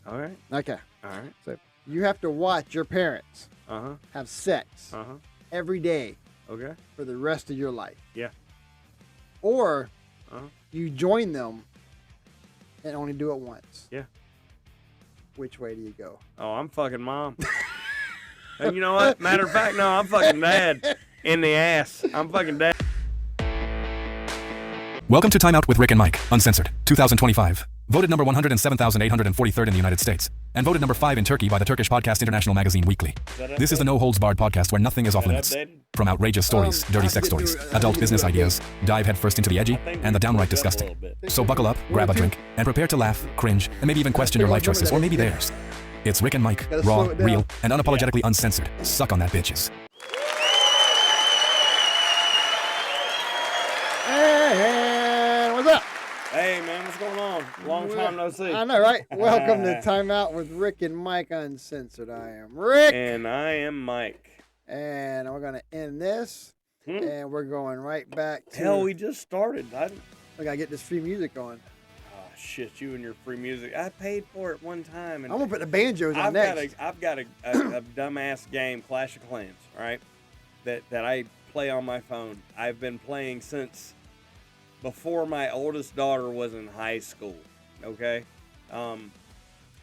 All right. Okay. All right. So you have to watch your parents Uh-huh. have sex Uh-huh. every day Okay. for the rest of your life. Yeah. Or Uh-huh. you join them and only do it once. Yeah. Which way do you go? Oh, I'm fucking mom. And you know what? Matter of fact, no, I'm fucking dad in the ass. I'm fucking dad. Welcome to Timeout with Rick and Mike, uncensored, 2025. Voted number 107,843rd in the United States. And voted number 5 in Turkey by the Turkish podcast International Magazine Weekly. This is the no-holds-barred podcast where nothing is off limits. From outrageous stories, dirty sex stories, adult business ideas, dive headfirst into the edgy, and the downright disgusting. So buckle up, grab a drink, and prepare to laugh, cringe, and maybe even question your life choices, or maybe theirs. It's Rick and Mike, raw, real, and unapologetically uncensored. Suck on that, bitches. Hey, what's up? Hey, man, what's going on? Long time no see. I know, right? Welcome to Timeout with Rick and Mike Uncensored. I am Rick. And I am Mike. And we're going to end this. And we're going right back to... Hell, we just started. I got to get this free music on. Oh, shit, you and your free music. I paid for it one time. And I'm going to put the banjos on next. I've got a dumbass game, Clash of Clans, right? That I play on my phone. I've been playing since before my oldest daughter was in high school, okay?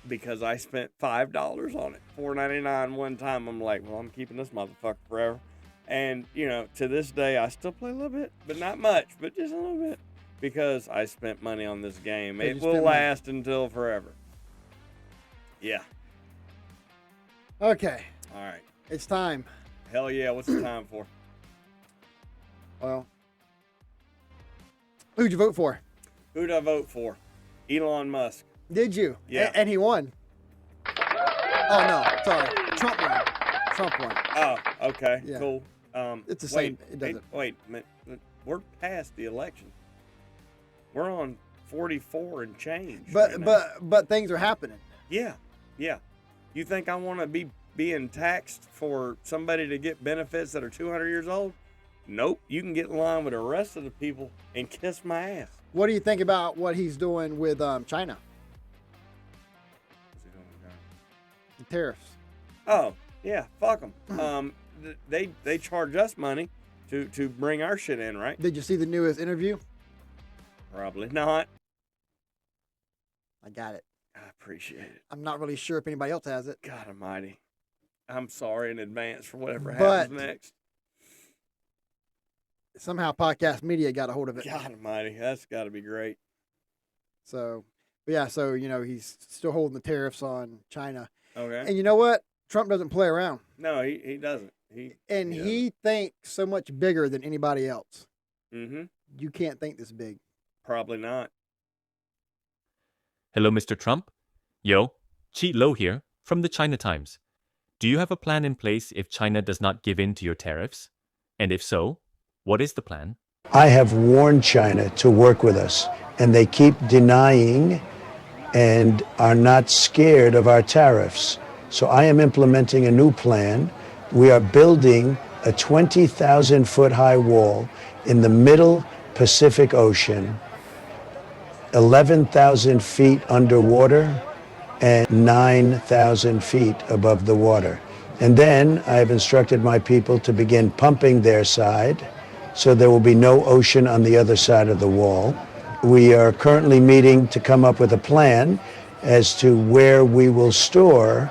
Because I spent $5 on it, $4.99 one time. I'm like, well, I'm keeping this motherfucker forever. And, you know, to this day, I still play a little bit, but not much, but just a little bit. Because I spent money on this game. It will last until forever. Yeah. Okay. All right. It's time. Hell yeah, what's the time for? Well, who'd you vote for? Who'd I vote for? Elon Musk. Did you? Yeah. And he won. Oh, no. Sorry. Trump won. Trump won. Oh, okay. Yeah. Cool. It's the same. It doesn't. Wait, we're past the election. We're on 44 and change. But things are happening. Yeah. You think I want to be being taxed for somebody to get benefits that are 200 years old? Nope. You can get in line with the rest of the people and kiss my ass. What do you think about what he's doing with China? What's he doing with China? The tariffs. Oh, yeah. Fuck them. They charge us money to bring our shit in, right? Did you see the newest interview? Probably not. I got it. I appreciate it. I'm not really sure if anybody else has it. God almighty. I'm sorry in advance for whatever But happens next. somehow podcast media got a hold of it. God almighty. That's got to be great. So, but yeah, so, you know, he's still holding the tariffs on China. Okay. And you know what? Trump doesn't play around. No, he doesn't. He thinks so much bigger than anybody else. Mm-hmm. You can't think this big. Probably not. Hello, Mr. Trump. Yo, Chi Lo here from the China Times. Do you have a plan in place if China does not give in to your tariffs? And if so, what is the plan? I have warned China to work with us, and they keep denying and are not scared of our tariffs. So I am implementing a new plan. We are building a 20,000-foot high wall in the middle Pacific Ocean, 11,000 feet underwater and 9,000 feet above the water. And then I have instructed my people to begin pumping their side, so there will be no ocean on the other side of the wall. We are currently meeting to come up with a plan as to where we will store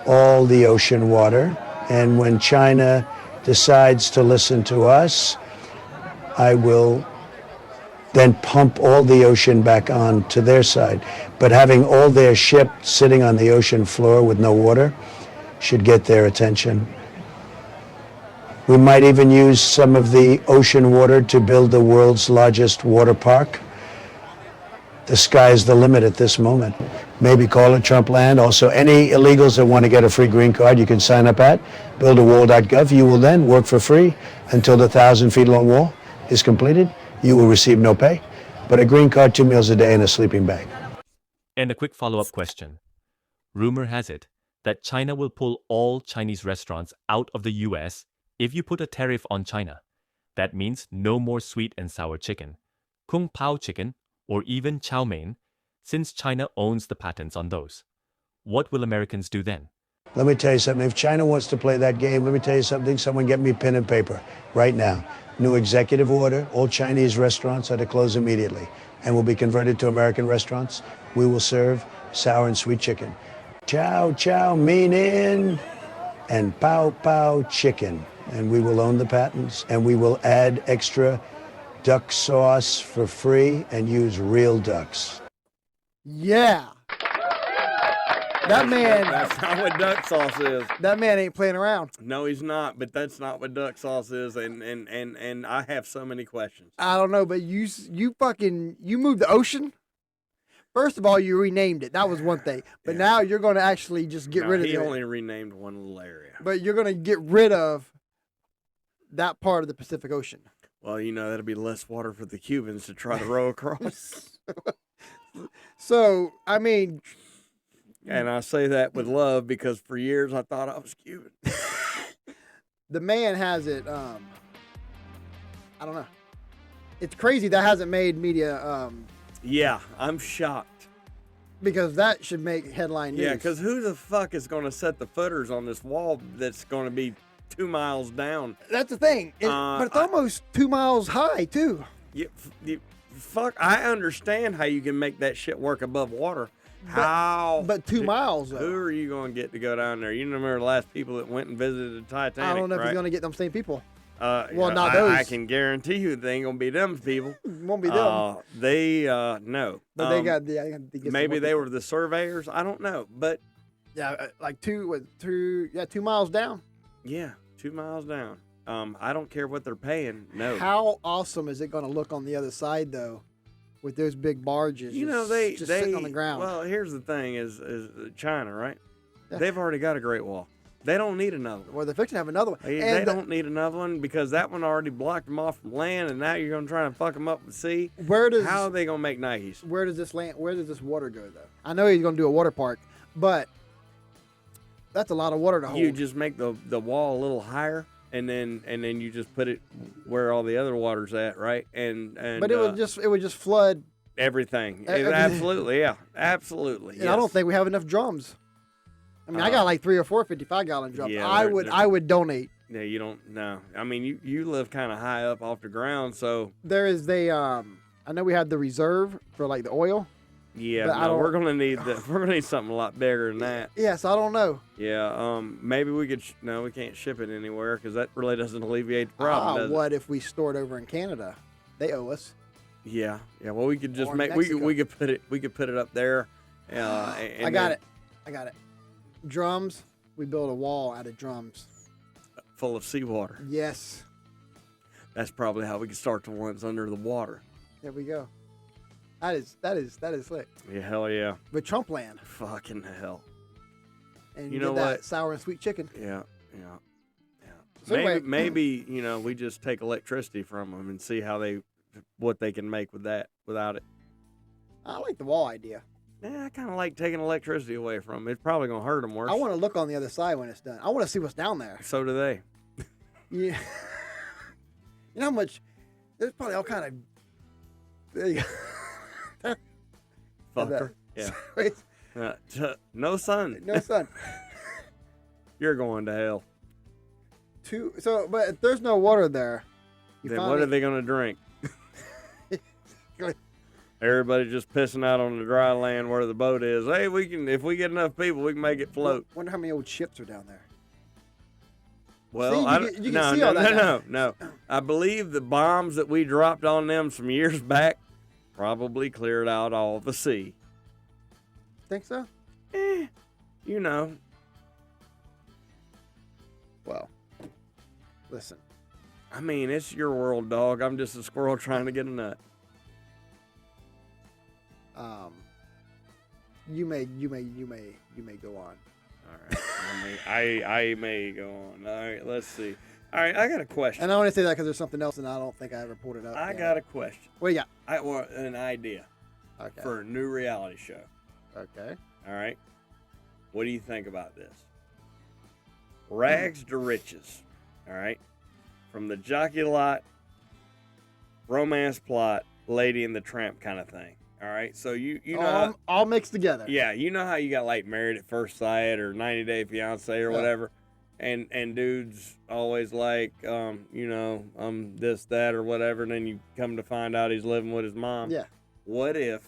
all the ocean water. And when China decides to listen to us, I will then pump all the ocean back on to their side. But having all their ship sitting on the ocean floor with no water should get their attention. We might even use some of the ocean water to build the world's largest water park. The sky is the limit at this moment. Maybe call it Trump land. Also, any illegals that want to get a free green card, you can sign up at buildawall.gov. You will then work for free until the 1,000-feet-long wall is completed. You will receive no pay, but a green card, 2 meals a day, and a sleeping bag. And a quick follow-up question. Rumor has it that China will pull all Chinese restaurants out of the US if you put a tariff on China. That means no more sweet and sour chicken, kung pao chicken, or even chow mein, since China owns the patents on those. what will Americans do then? Let me tell you something. If China wants to play that game, let me tell you something. Someone get me pen and paper right now. New executive order. All Chinese restaurants are to close immediately and will be converted to American restaurants. We will serve sour and sweet chicken. Chow, chow, meaning, and pow, pow, chicken. And we will own the patents, and we will add extra duck sauce for free and use real ducks. Yeah. That man. That's not what duck sauce is. That man ain't playing around. No, he's not. But that's not what duck sauce is. And I have so many questions. I don't know, but you moved the ocean. First of all, you renamed it. That was one thing. But now you're going to actually just get rid of it. He only renamed one little area. But you're going to get rid of that part of the Pacific Ocean. Well, that'll be less water for the Cubans to try to row across. So, I mean. And I say that with love because for years I thought I was Cuban. The man has it. I don't know. It's crazy that hasn't made media. Yeah, I'm shocked. Because that should make headline news. Yeah, because who the fuck is going to set the footers on this wall that's going to be 2 miles down? That's the thing. But it's almost 2 miles high, too. Fuck, I understand how you can make that shit work above water. How? But 2 miles, though. Who are you going to get to go down there? You remember the last people that went and visited the Titanic, I don't know if right? he's going to get them same people. Well, not those. I can guarantee you they ain't going to be them people. Won't be them. No. But they got the. Maybe they were the surveyors. I don't know. But. Yeah, like 2 miles down. Yeah, 2 miles down. I don't care what they're paying. No. How awesome is it going to look on the other side, though? With those big barges, they sitting on the ground. Well, here's the thing: is China, right? Yeah. They've already got a Great Wall. They don't need another one. Well, they're fixing to have another one. They don't need another one because that one already blocked them off from land, and now you're gonna try and fuck them up with sea. How are they gonna make Nikes? Where does this land? Where does this water go, though? I know he's gonna do a water park, but that's a lot of water to hold. You just make the wall a little higher. And then you just put it where all the other water's at, right? But it would just flood everything. Everything. Absolutely, yeah, absolutely. And yes. I don't think we have enough drums. I mean, I got like 3 or 4 55-gallon drums. Yeah, I would donate. Yeah, you don't. No, I mean you live kind of high up off the ground, so there is I know we had the reserve for like the oil. Yeah, no, we're gonna need something a lot bigger than that. Yes, I don't know. Yeah, maybe we could. No, we can't ship it anywhere because that really doesn't alleviate the problem. Does what it? if we store it over in Canada? They owe us. Yeah. Well, we could just We could put it up there. I got it. Drums. We build a wall out of drums. Full of seawater. Yes. That's probably how we can start the ones under the water. There we go. That is slick. Yeah, hell yeah. But Trump land. Fucking hell. And you know what? Sour and sweet chicken. Yeah. So maybe we just take electricity from them and see what they can make with that without it. I like the wall idea. Yeah, I kind of like taking electricity away from them. It's probably gonna hurt them worse. I want to look on the other side when it's done. I want to see what's down there. So do they. Yeah. You know how much? There's probably all kind of. There you go. Fucker. Yeah. No sun. No sun. You're going to hell. But if there's no water there, then what are they going to drink? Everybody just pissing out on the dry land where the boat is. Hey, if we get enough people, we can make it float. Wonder how many old ships are down there. Well, no. I believe the bombs that we dropped on them some years back probably cleared out all the sea. Think so? You know. Well, listen. I mean, it's your world, dog. I'm just a squirrel trying to get a nut. You may go on. All right. I may go on. All right, let's see. All right, I got a question. And I want to say that because there's something else, and I don't think I ever pulled it up. I got a question. What do you got? An idea. Okay. For a new reality show. Okay. All right. What do you think about this? Rags to riches. All right. From the jockey lot, romance plot, Lady and the Tramp kind of thing. All right, so you know all mixed together. Yeah, you know how you got like Married at First Sight or 90 Day Fiance or whatever, and dudes always like this, that, or whatever, and then you come to find out he's living with his mom. Yeah. What if,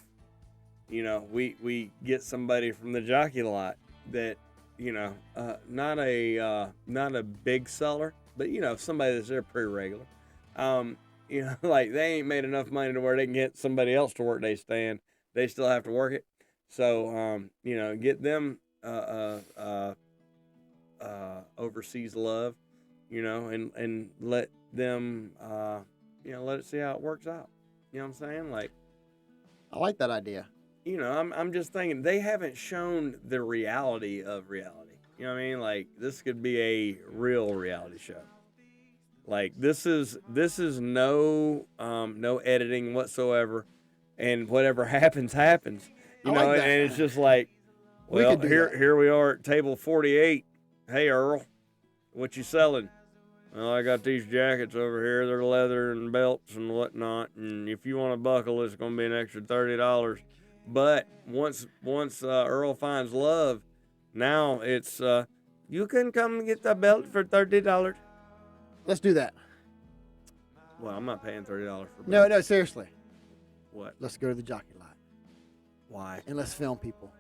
we get somebody from the jockey lot that, not a big seller, but somebody that's there pretty regular. Like they ain't made enough money to where they can get somebody else to work they stand. They still have to work it. So, get them overseas love, and let them, let it see how it works out. You know what I'm saying? Like, I like that idea. I'm just thinking they haven't shown the reality of reality. You know what I mean? Like, this could be a real reality show. Like, this is no editing whatsoever, and whatever happens. You know, like that. and it's just like, well, here we are at table 48. Hey, Earl, what you selling? Well, I got these jackets over here. They're leather and belts and whatnot. And if you want a buckle, it's going to be an extra $30. But once Earl finds love, now it's you can come and get the belt for $30. Let's do that. Well, I'm not paying $30 for belt. No, seriously. What? Let's go to the jockey lot. Why? And let's film people.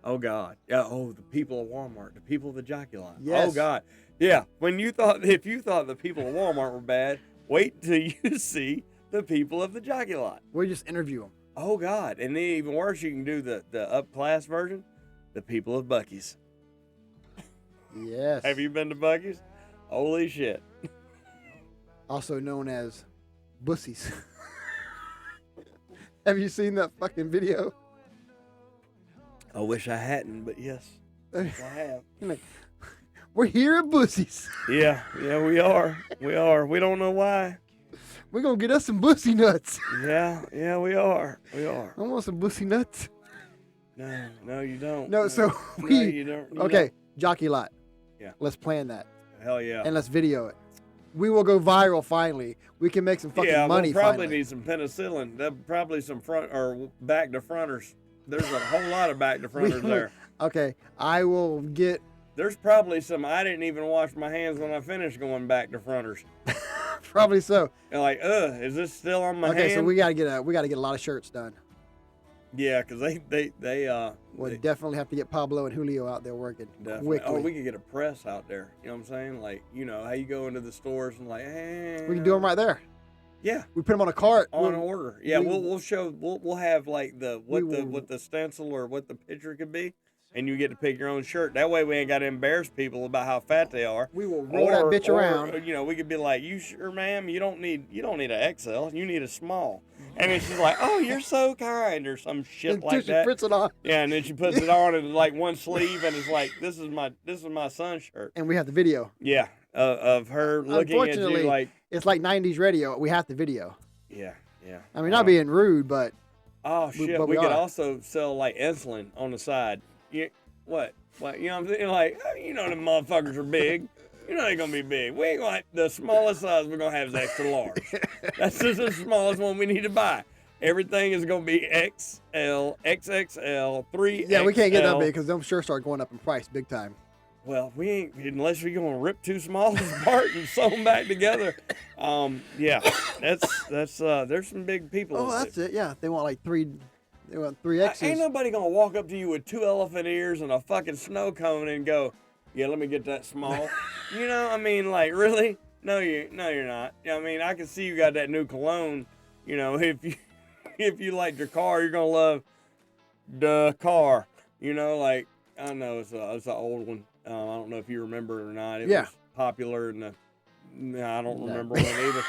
Oh, God. Yeah. Oh, the people of Walmart. The people of the jockey lot. Yes. Oh, God. Yeah. If you thought the people of Walmart were bad, wait till you see the people of the jockey lot. We'll just interview them. Oh, God. And then even worse, you can do the up-class version, the people of Buc-ee's. Yes. Have you been to Buc-ee's? Holy shit. Also known as bussies. Have you seen that fucking video? I wish I hadn't, but yes, I have. Like, we're here at Bussies. Yeah, we are. We don't know why. We're going to get us some bussy nuts. Yeah, we are. I want some bussy nuts. No, you don't. No, so you don't. Okay, jockey lot. Yeah. Let's plan that. Hell yeah. And let's video it. We will go viral finally. We can make some fucking money we'll probably finally. need some penicillin. There'll probably some front or back to fronters. There's a whole lot of back to fronters there. Okay, I will get. There's probably some I didn't even wash my hands when I finished going back to fronters. Probably so. And like, is this still on my hand? Okay, so we gotta get a lot of shirts done. Yeah, because they We'll definitely have to get Pablo and Julio out there working quickly. Oh, we could get a press out there. You know what I'm saying? Like, how you go into the stores and like, hey. We can do them right there. Yeah. We put them on a cart. On order. Yeah, we'll have like what the stencil or what the picture could be, and you get to pick your own shirt. That way we ain't got to embarrass people about how fat they are. We will roll that bitch around. We could be like, you sure, ma'am? You don't need an XL. You need a small. And it's just like, oh, you're so kind, or some shit like that. She puts it on. Yeah, and then she puts it on and like one sleeve, and it's like, this is my son's shirt. And we have the video. Yeah, of her looking at you like. It's like 90s radio. We have the video. Yeah. I mean, not being rude, but. Oh shit! We could also sell like insulin on the side. What? You know what I'm saying? Like, them motherfuckers are big. They're gonna be big. We ain't gonna the smallest size we're gonna have is extra large. That's just the smallest one we need to buy. Everything is gonna be XL, XXL, 3XL. Yeah, we can't get that big because them sure start going up in price big time. Well, we ain't unless we're gonna rip two small apart and sew them back together. Yeah, that's there's some big people. Oh, that's it. Yeah, they want like three. They want 3Xs. Ain't nobody gonna walk up to you with 2 elephant ears and a fucking snow cone and go, yeah, let me get that small. I mean, like, really? No, you're not. I mean, I can see you got that new cologne. If you like your car, you're gonna love the car. Like, I know it's an old one. I don't know if you remember it or not. It was popular in I don't remember one either.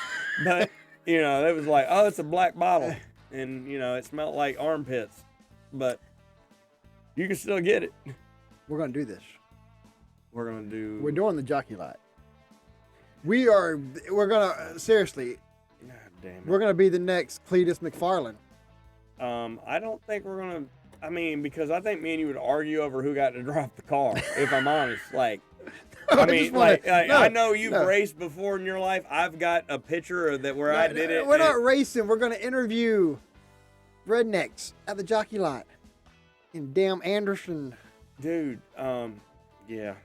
But it was like, oh, it's a black bottle, and it smelled like armpits, but you can still get it. We're gonna do this. We're doing the jockey lot. We're gonna seriously. God damn it. We're gonna be the next Cletus McFarland. I don't think we're gonna. I mean, because I think me and you would argue over who got to drive the car. If I'm honest, like, I know you've raced before in your life. I've got a picture of that where I did it. We're not racing. We're gonna interview. rednecks at the jockey lot in damn Anderson. Dude, yeah.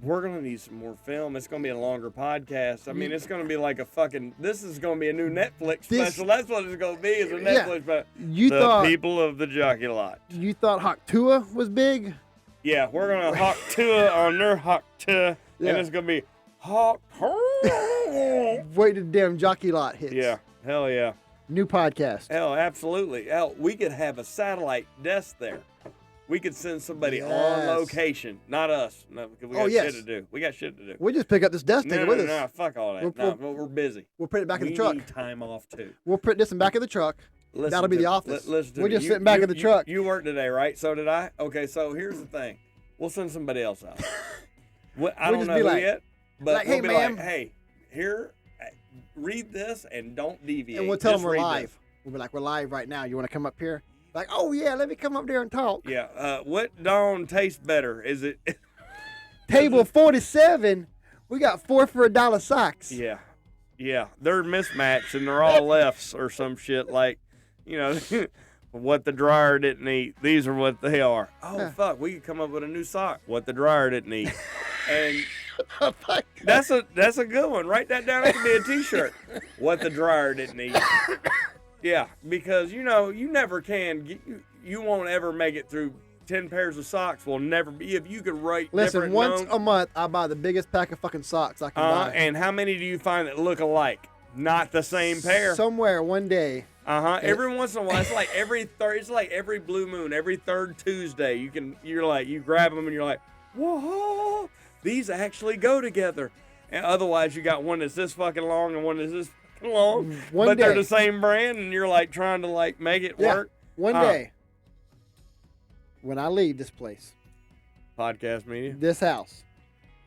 We're going to need some more film. It's going to be a longer podcast. I mean, it's going to be like this is going to be a new Netflix special. That's what it's going to be, is a Netflix special. The people of the jockey lot. You thought Hawktua was big? Yeah, we're going to Hawktua on their Hawktua, and it's going to be Hawktua. Wait till the damn jockey lot hits. Yeah, hell yeah. New podcast. Hell, absolutely. Hell, we could have a satellite desk there. We could send somebody on location, not us. No, because we got shit to do. We got shit to do. We'll just pick up this desk, take it with us. No, fuck all that. We're busy. We'll put it back in the truck. We need time off too. We'll put this in back of the truck. That'll be the office. We're just sitting back in the truck. You worked today, right? So did I. Okay, so here's the thing. We'll send somebody else out. I don't know who yet, but we'll be like, hey, here, read this and don't deviate. And we'll tell them we're live. We'll be like, we're live right now. You want to come up here? Like, oh yeah, let me come up there and talk. Yeah. What Dawn tastes better? Is it Table 47? We got 4 for $1 socks. Yeah. Yeah. They're mismatched and they're all lefts or some shit like, what the dryer didn't eat. These are what they are. Oh fuck, we could come up with a new sock. What the dryer didn't eat. And that's a good one. Write that down. That could be a t-shirt. What the dryer didn't eat. Yeah, because you never can. You won't ever make it through 10 pairs of socks. Will never be. If you could write. Listen, once a month, I buy the biggest pack of fucking socks I can buy. And how many do you find that look alike? Not the same pair. Somewhere one day. Every once in a while, it's like every blue moon, every third Tuesday. You grab them and you're like, whoa, these actually go together. And otherwise, you got one that's this fucking long and one that's this long, but they're the same brand, and you're like trying to like make it work. One day, when I leave this place, podcast media, this house,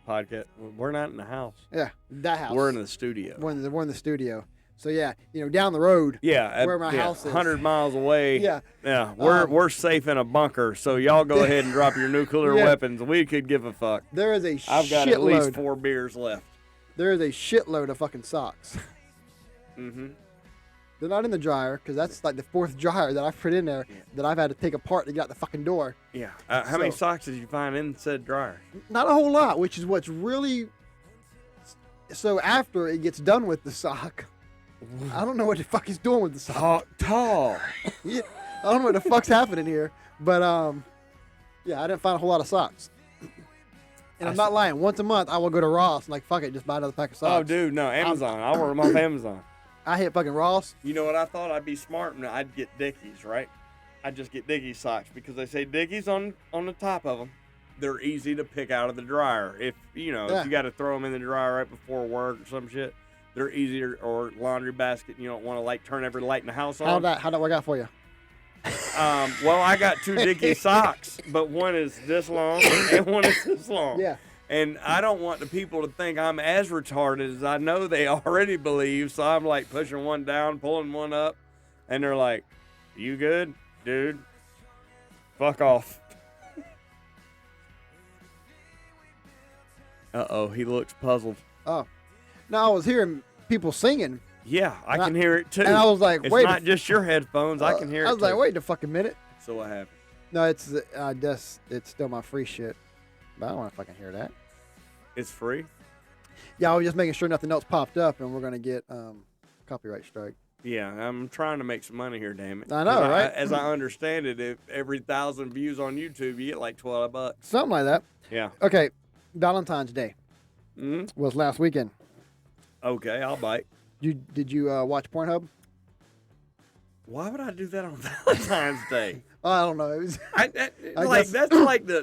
podcast. We're not in the house. Yeah, that house. We're in the studio. We're in the studio. So yeah, down the road. Yeah, where my house is, 100 miles away. Yeah, yeah. We're safe in a bunker. So y'all go ahead and drop your nuclear weapons. We could give a fuck. There is a I've got at least 4 beers left. There is a shitload of fucking socks. Mm-hmm. They're not in the dryer because that's like the 4th dryer that I've put in there that I've had to take apart to get out the fucking door. Yeah. How many socks did you find in said dryer? Not a whole lot, which is what's really. So after it gets done with the sock, I don't know what the fuck he's doing with the sock. Tall. Yeah, I don't know what the fuck's happening here, but yeah, I didn't find a whole lot of socks. And I'm not lying. Once a month, I will go to Ross and like, fuck it, just buy another pack of socks. Oh, dude, no, Amazon. I'll order them off Amazon. I hit fucking Ross. You know what I thought? I'd be smart and I'd get Dickies, right? I'd just get Dickies socks because they say Dickies on the top of them. They're easy to pick out of the dryer. If you got to throw them in the dryer right before work or some shit, they're easier. Or laundry basket. You don't want to like turn every light in the house on. How'd that work out for you? Well, I got 2 Dickies socks, but one is this long and one is this long. Yeah. And I don't want the people to think I'm as retarded as I know they already believe. So I'm like pushing one down, pulling one up. And they're like, you good, dude? Fuck off. Uh-oh, he looks puzzled. Oh. No, I was hearing people singing. Yeah, I can hear it too. And I was like, it's wait. It's not just your headphones. I can hear it I was like, wait a fucking minute. So what happened? No, it's still my free shit. But I don't want to fucking hear that. It's free? Yeah, I was just making sure nothing else popped up and we're going to get copyright strike. Yeah, I'm trying to make some money here, damn it. I know, right? As I understand it, if every 1,000 views on YouTube, you get like $12. Something like that. Yeah. Okay, Valentine's Day was last weekend. Okay, I'll bite. Did you watch Pornhub? Why would I do that on Valentine's Day? I don't know. It was,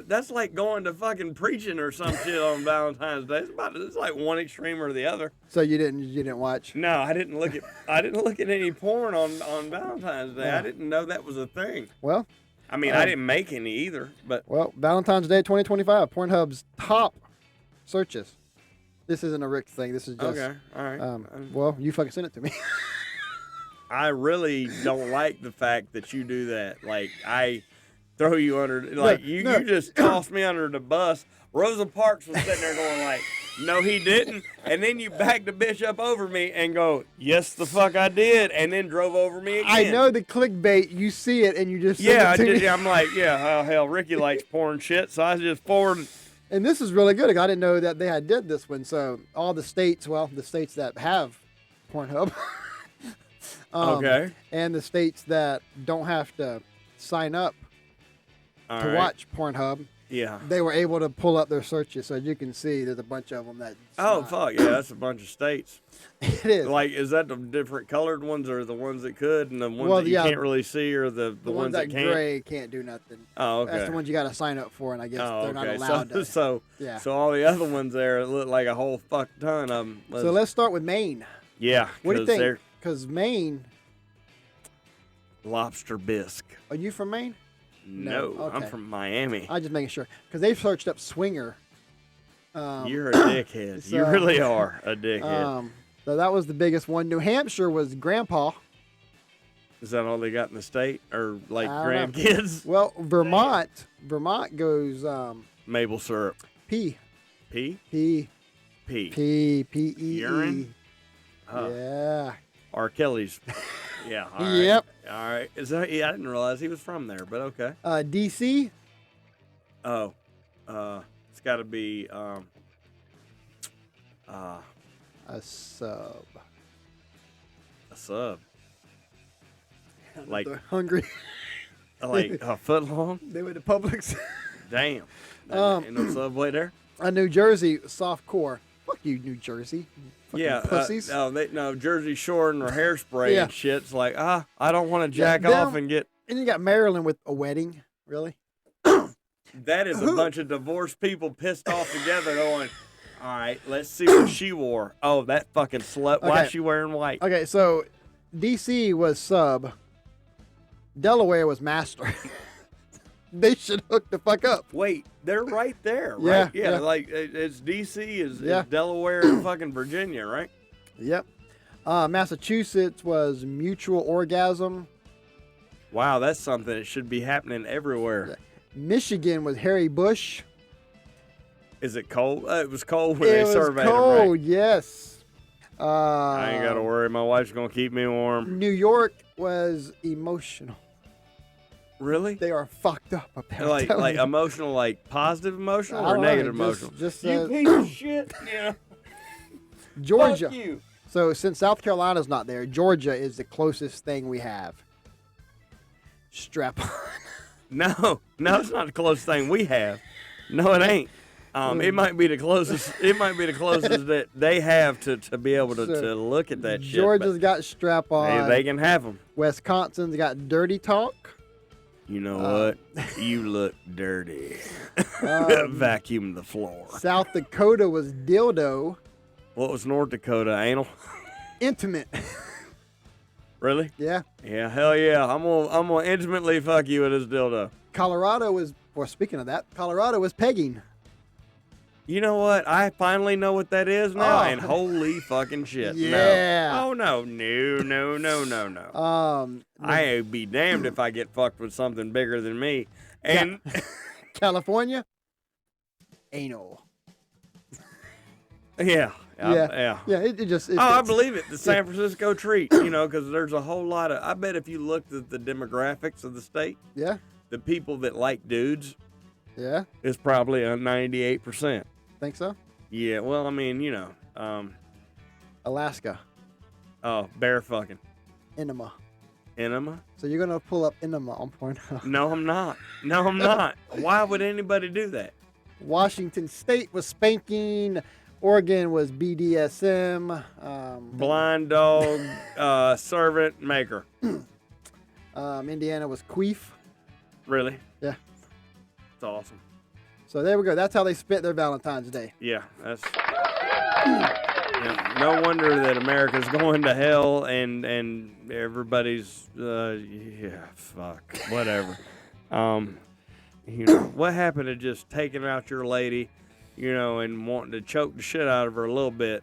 that's like going to fucking preaching or some shit on Valentine's Day. It's like one extreme or the other. So you didn't watch? No, I didn't look at any porn on Valentine's Day. Yeah. I didn't know that was a thing. Well, I mean, I didn't make any either. But Valentine's Day 2025, Pornhub's top searches. This isn't a Rick thing. This is just okay. All right. Well, you fucking sent it to me. I really don't like the fact that you do that. Like, I throw you under, like, you just toss me under the bus. Rosa Parks was sitting there going like, no, he didn't. And then you back the bitch up over me and go, yes, the fuck I did, and then drove over me again. I know the clickbait. You see it and you just send Yeah, it to me. I'm like, yeah, oh, hell, Ricky likes porn shit, so I just forwarded. And this is really good. I didn't know that they had did this one. So all the states, well, the states that have Pornhub, Okay. and the states that don't have to sign up All to right. watch Pornhub, Yeah. they were able to pull up their searches. So you can see there's a bunch of them that. Oh, fuck, yeah, that's a bunch of states. It is. Like, is that the different colored ones or the ones that could, and the ones Well, that you yeah, can't really see, or the ones that can't? gray can't do nothing. Oh, okay. That's the ones you got to sign up for, and I guess they're not allowed to. So Yeah. all the other ones there look like a whole fuck ton of them. So let's start with Maine. Yeah. What do you 'cause think? they're Because Maine, lobster bisque. are you from Maine? No, I'm okay. from Miami. I'm just making sure. Because they've searched up swinger. You're a dickhead. You so- really are a dickhead. So that was the biggest one. New Hampshire was Grandpa. Is that all they got in the state, or like I don't know. grandkids? Well, Vermont goes Maple syrup. P. P. P. P. P. P. E. Urine? Yeah. R. Kelly's. Yeah. All right. Yep. All right. Is that? Yeah, I didn't realize he was from there, but okay. DC. Oh, it's got to be A sub. a sub, like They're hungry. like a foot long. They went to Publix. Damn. Ain't no Subway there. New Jersey, soft core. Fuck you, New Jersey. Fucking Yeah. pussies. No, Jersey Shore and their hairspray Yeah. and shit. It's like, I don't want to jack them- off and get. And you got Maryland with a wedding. Really? That is a bunch of divorced people pissed off together going, all right, let's see what she wore. Oh, that fucking slut. Why Okay. is she wearing white? Okay, so DC was sub. Delaware was master. They should hook the fuck up. Wait, they're right there, Yeah, right? Yeah, yeah. like it's DC, is Yeah. Delaware, and fucking Virginia, right? Yep. Massachusetts was mutual orgasm. Wow, that's something that should be happening everywhere. Michigan was Harry Bush. Is it cold? It was cold when It they was surveyed them, cold, right? yes. I ain't got to worry. My wife's going to keep me warm. New York was emotional. Really? They are fucked up up there. I'm telling Like you. emotional, like positive emotional I or don't know, negative just- emotional? just, you piece of shit. Yeah. Georgia. Fuck you. So since South Carolina's not there, Georgia is the closest thing we have. Strap on. No, it's not the closest thing we have. No, it ain't. It might be the closest. It might be the closest that they have to be able to look at that shit. Georgia's got strap but on. they can have them. Wisconsin's got dirty talk. You know what? You look dirty. Vacuum the floor. South Dakota was dildo. What was North Dakota? Anal? Intimate. Really? Yeah. Yeah, hell yeah. I'm gonna intimately fuck you with this dildo. Colorado was, well, speaking of that, Colorado was pegging. You know what? I finally know what that is now, Oh. and holy fucking shit. Yeah. No. Oh, no. I'd be damned if I get fucked with something bigger than me. And California, anal. yeah. Yeah. It just. It I fits. believe it. The San Francisco treat, because there's a whole lot of. I bet if you looked at the demographics of the state, Yeah. the people that like dudes Yeah. is probably a 98%. Think so? Yeah. Well, I mean, Alaska, bear fucking enema. enema. So you're gonna pull up enema on Pornhub. No, I'm not. No, I'm not. Why would anybody do that? Washington State was spanking. Oregon was BDSM. Blind dog, servant maker. Indiana was queef. Really? Yeah. It's awesome. So there we go. That's how they spent their Valentine's Day. Yeah, that's. Yeah, no wonder that America's going to hell and everybody's fuck whatever. What happened to just taking out your lady, and wanting to choke the shit out of her a little bit,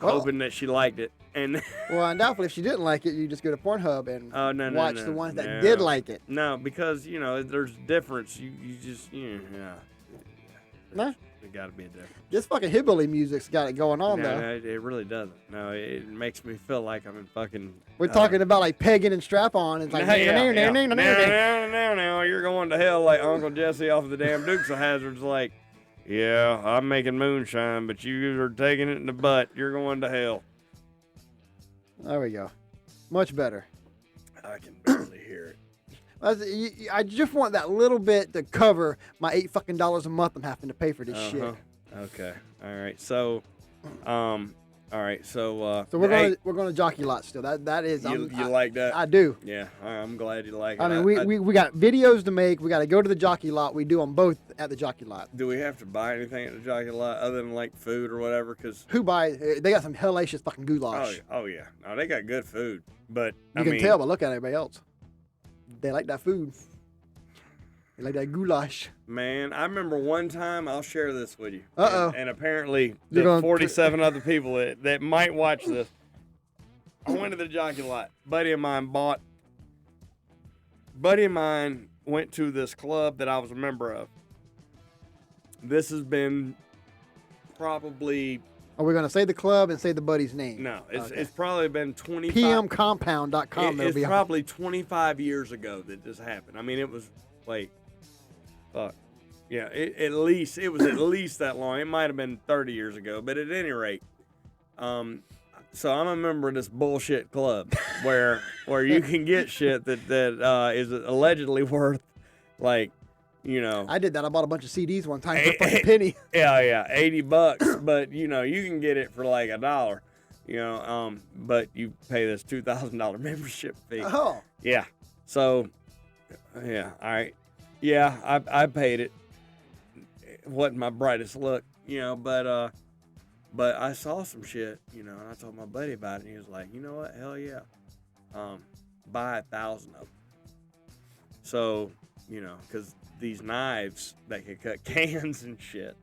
hoping that she liked it, and Well, undoubtedly, if she didn't like it, you just go to Pornhub and watch the ones that no. did like it. No, because there's difference. You just yeah. Nah, It got to be a difference. This fucking hillbilly music's got it going on, No, though. no, it really doesn't. No, it makes me feel like I'm in fucking. We're talking about like pegging and strap on. It's like, Now, you're going to hell like Uncle Jesse off of the damn Dukes of Hazzard's. Like, yeah, I'm making moonshine, but you are taking it in the butt. You're going to hell. There we go. Much better. I can barely hear it. I just want that little bit to cover my $8 fucking a month I'm having to pay for this shit. Okay. All right. So, all right. So we're going to Jockey Lot still. That is. You like that? I do. Yeah. All right, I'm glad you like it. I mean, we got videos to make. We got to go to the Jockey Lot. We do them both at the Jockey Lot. Do we have to buy anything at the Jockey Lot other than like food or whatever? Cause who buys? They got some hellacious fucking goulash. Oh yeah. No, they got good food, but you can tell by looking at everybody else. They like that food. They like that goulash. Man, I remember one time, I'll share this with you. Uh-oh. And apparently, the 47 other people that might watch this. I went to the Jockey Lot. Buddy of mine went to this club that I was a member of. This has been probably... Are we going to say the club and say the buddy's name? No, it's probably been 25... PMcompound.com. It's probably 25 years ago that this happened. I mean, it was like... Fuck. Yeah, it was at least that long. It might have been 30 years ago, but at any rate, so I'm a member of this bullshit club where you can get shit that is allegedly worth like, you know. I did that. I bought a bunch of CDs one time for a fucking penny. Yeah, $80, but you know you can get it for like $1. You know, but you pay this $2,000 membership fee. Oh. Yeah. So, yeah. All right. Yeah, I paid it. It wasn't my brightest look, you know, but I saw some shit, you know, and I told my buddy about it, and he was like, you know what, hell yeah, buy 1,000 of them. So, you know, because these knives that can cut cans and shit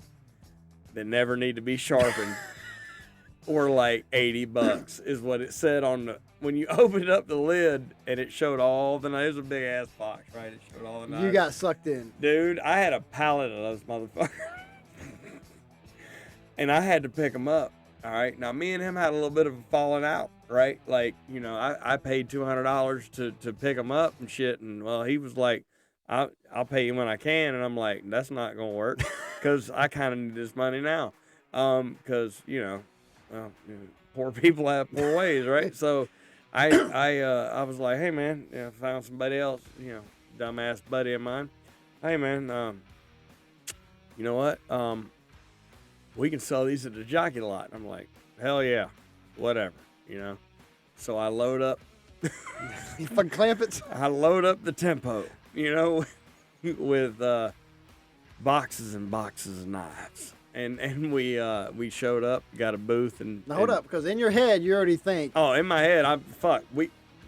that never need to be sharpened were like $80 is what it said on the. When you opened up the lid and it showed all the knives, it was a big ass box, right? It showed all the knives. You got sucked in. Dude, I had a pallet of those motherfuckers. And I had to pick them up, all right? Now, me and him had a little bit of a falling out, right? Like, you know, I paid $200 to pick them up and shit. And, well, he was like, I'll pay you when I can. And I'm like, that's not going to work because I kind of need this money now. Because, you know, well, poor people have poor ways, right? So I was like, hey, man, you know, found somebody else, you know, dumbass buddy of mine. Hey, man, you know what? We can sell these at the Jockey Lot. I'm like, hell yeah, whatever, you know. So I load up. You fucking clamp it? I load up the Tempo, you know, with boxes and boxes of knives. And we showed up, got a booth, and now hold up, because in your head you already think. Oh, in my head,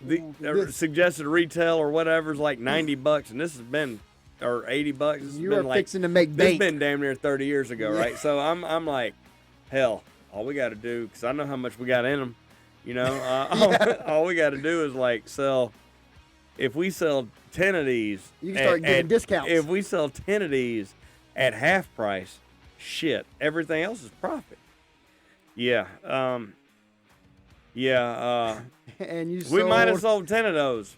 the suggested retail or whatever is like $90, and this has been or $80. This you are fixing to make bank. This has been damn near 30 years ago, right? So I'm like, hell, all we got to do, because I know how much we got in them, you know. All we got to do is like sell. If we sell 10 of these, you can start getting discounts. If we sell 10 of these at half price. Shit, everything else is profit. Yeah, and we might have sold 10 of those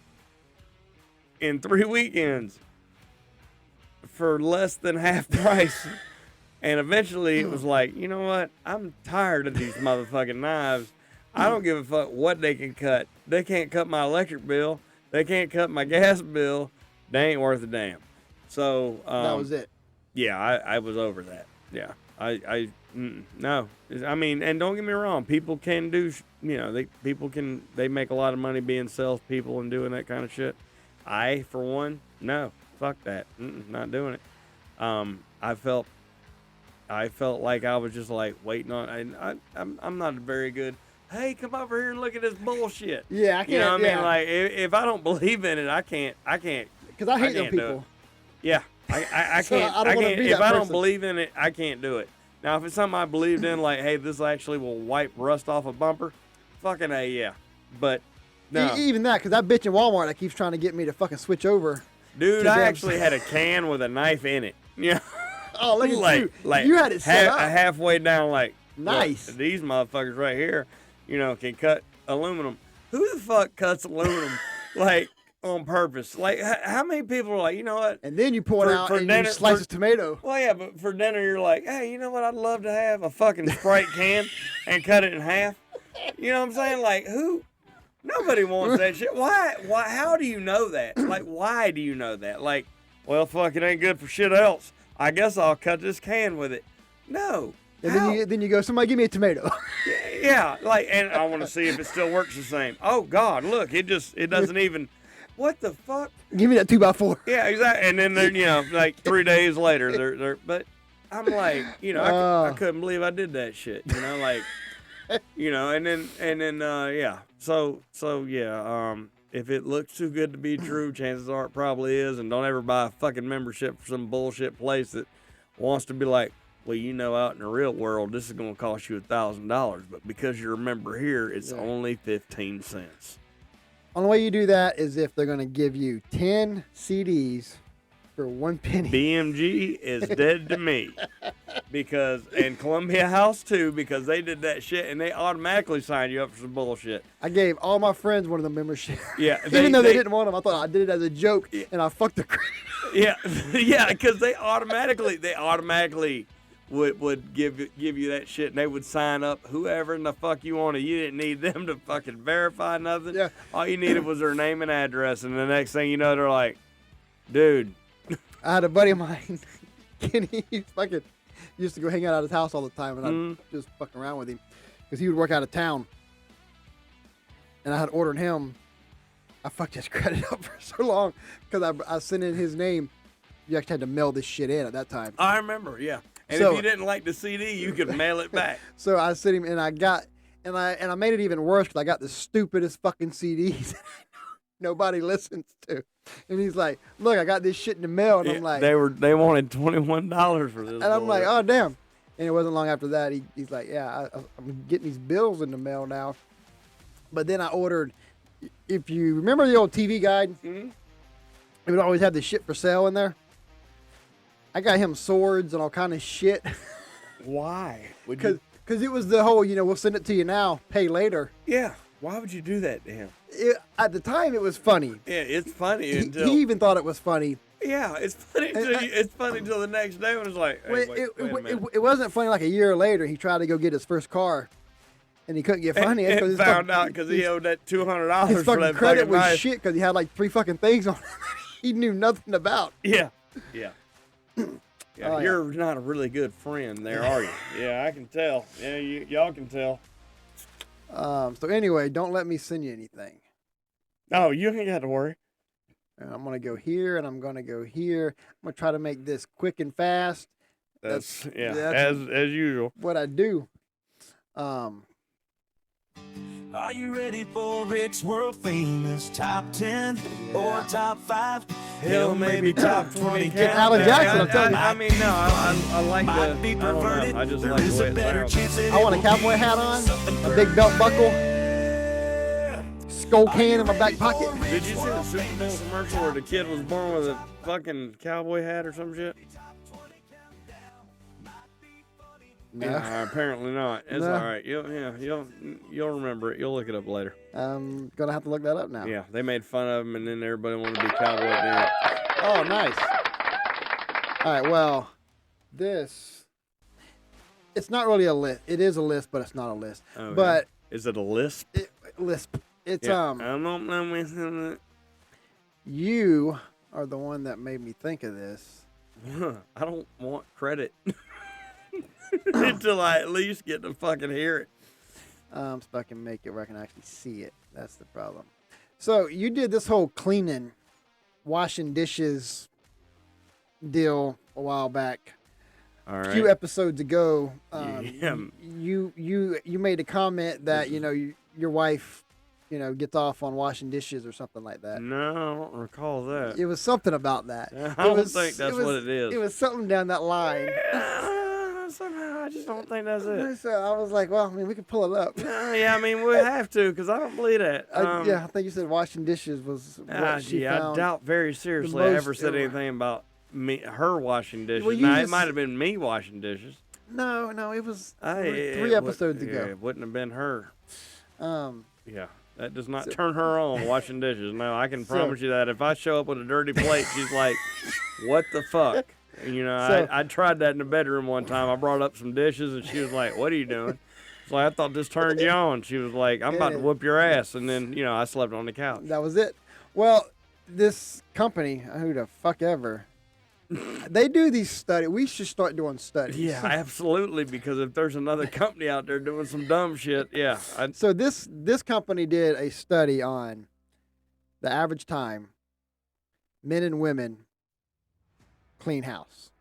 in 3 weekends for less than half price. And eventually it was like, you know what? I'm tired of these motherfucking knives. I don't give a fuck what they can cut. They can't cut my electric bill. They can't cut my gas bill. They ain't worth a damn. So that was it. Yeah, I was over that. Yeah, no. I mean, and don't get me wrong, people can do, you know, they make a lot of money being salespeople and doing that kind of shit. I, for one, no, fuck that, not doing it. I felt like I was just like waiting on. I'm not a very good. Hey, come over here and look at this bullshit. Yeah, I can't. You know what I mean? Like, if I don't believe in it, I can't. Because I hate them people. Yeah. I So can't. I can't. If I don't believe in it, I can't do it. Now, if it's something I believed in, like, hey, this actually will wipe rust off a bumper, fucking A, yeah. But no, even that, because that bitch in Walmart that keeps trying to get me to fucking switch over. Dude, I actually had a can with a knife in it. Yeah. Oh, look at you. Like You had it set up. halfway down, like, Nice. look, these motherfuckers right here, can cut aluminum. Who the fuck cuts aluminum, like, on purpose? Like, how many people are like, you know what? And then you pour it out and dinner, you slice a tomato. Well, yeah, but for dinner, you're like, hey, you know what? I'd love to have a fucking Sprite can and cut it in half. You know what I'm saying? Like, who? Nobody wants that shit. Why? How do you know that? Like, why do you know that? Like, well, fuck, it ain't good for shit else. I guess I'll cut this can with it. No. And then you go, somebody give me a tomato. Yeah, like, and I want to see if it still works the same. Oh, God, look, it doesn't even, what the fuck? Give me that 2x4. Yeah, exactly. And then they're, like 3 days later, they're but I'm like, I couldn't believe I did that shit, like, and then, yeah. So yeah, if it looks too good to be true, chances are it probably is. And don't ever buy a fucking membership for some bullshit place that wants to be like, well, out in the real world, this is going to cost you $1,000. But because you're a member here, it's only 15 cents. Only way you do that is if they're going to give you 10 CDs for 1 penny. BMG is dead to me. And Columbia House, too, because they did that shit, and they automatically signed you up for some bullshit. I gave all my friends one of the memberships. Yeah. Even though they didn't want them, I thought I did it as a joke, and I fucked the crap. Yeah, yeah, because they automatically would give you that shit, and they would sign up whoever in the fuck you wanted. You didn't need them to fucking verify nothing. Yeah. All you needed was their name and address, and the next thing you know, they're like, dude. I had a buddy of mine, Kenny, he fucking used to go hang out at his house all the time, and I'd just fucking around with him because he would work out of town. And I had ordered him. I fucked his credit up for so long because I sent in his name. You actually had to mail this shit in at that time. I remember, yeah. And so, if you didn't like the CD, you could mail it back. So I sent him, and I made it even worse because I got the stupidest fucking CDs nobody listens to. And he's like, "Look, I got this shit in the mail," and I'm like, they wanted $21 for this. And I'm like, "Oh damn!" And it wasn't long after that he's like, "Yeah, I'm getting these bills in the mail now." But then I ordered. If you remember the old TV guide, it would always have the shit for sale in there. I got him swords and all kind of shit. Why? Because it was the whole, we'll send it to you now, pay later. Yeah. Why would you do that to him? At the time, it was funny. Yeah, it's funny. He even thought it was funny. Yeah, it's funny. It's funny until the next day when it's like, hey, wait a minute. It wasn't funny like a year later. He tried to go get his first car. And he couldn't get funny. And found out because he owed that $200 his for fucking that credit fucking was ride. shit because he had like 3 fucking things on it he knew nothing about. Yeah. You're not a really good friend there, are you? Yeah, I can tell. Yeah, y'all can tell. So anyway, don't let me send you anything. Oh, you ain't got to worry. And I'm going to go here, and I'm going to go here. I'm going to try to make this quick and fast. That's as usual. What I do. Are you ready for Rick's world famous top 10 or top 5? Hell, maybe top 20. Get Alan Jackson, I'm telling you. I mean, no, I like the. I don't know. I just like the way it sounds. I want a cowboy hat on, a big belt buckle, skull can in my back pocket. Did you see the Super Bowl commercial where the kid was born with a fucking cowboy hat or some shit? No. Yeah, apparently not. It's No. all right. You'll remember it. You'll look it up later. I'm gonna have to look that up now. Yeah, they made fun of him, and then everybody wanted to be cowboy at the end. Oh, nice. All right. Well, it's not really a list. It is a list, but it's not a list. Okay. But is it a lisp? Lisp. It's Yeah. I don't know. You are the one that made me think of this. I don't want credit until I at least get to fucking hear it. So I can make it where I can actually see it. That's the problem. So you did this whole cleaning, washing dishes deal a while back. All right. A few episodes ago, Yeah. you made a comment that your wife, gets off on washing dishes or something like that. No, I don't recall that. It was something about that. I don't think that's what it is. It was something down that line. Somehow, I just don't think that's it. So I was like, well, we can pull it up. Yeah, I mean, we have to, because I don't believe that. I think you said washing dishes was what she found. I doubt very seriously I ever said anything about her washing dishes. Well, you Now, it just- might have been me washing dishes. No, it was It three episodes Yeah, ago. it wouldn't have been her. Um, Yeah, that does not turn her on washing dishes. No, I can So- promise you that. If I show up with a dirty plate, she's like, "What the fuck?" You know, So- I tried that in the bedroom one time. I brought up some dishes, and she was like, "What are you doing?" It's like, "I thought this turned you on." She was like, "I'm about to whoop your ass," and then I slept on the couch. that was it. Well, this company, who the fuck ever, they do these studies. We should start doing studies. Yeah, absolutely. Because if there's another company out there doing some dumb shit, yeah, So this company did a study on the average time men and women clean house,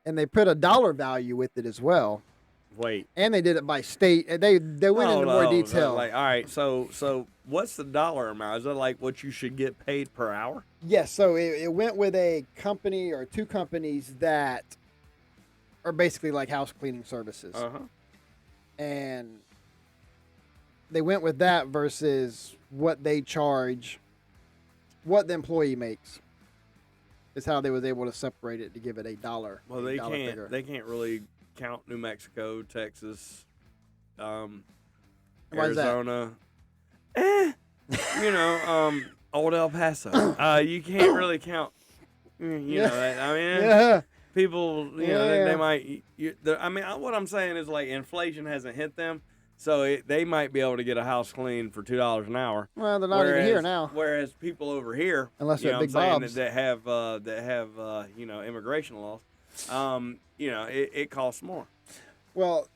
and they put a dollar value with it as well. wait. And they did it by state. And they went into more No, detail. Like, all right, so what's the dollar amount? Is that like what you should get paid per hour? Yes, so it went with a company or two companies that are basically like house cleaning services. Uh-huh. And they went with that versus what they charge, what the employee makes. Is how they was able to separate it to give it a dollar. Well, they can't really count New Mexico, Texas, Why is that? Arizona. Old El Paso. You can't really count. That. I mean, Yeah. people, Yeah. they might. What I'm saying is like inflation hasn't hit them, so they might be able to get a house clean for $2 an hour. Well, they're not even here now. Whereas people over here, Unless they're Big saying Bobs. that have immigration laws, it costs more. Well,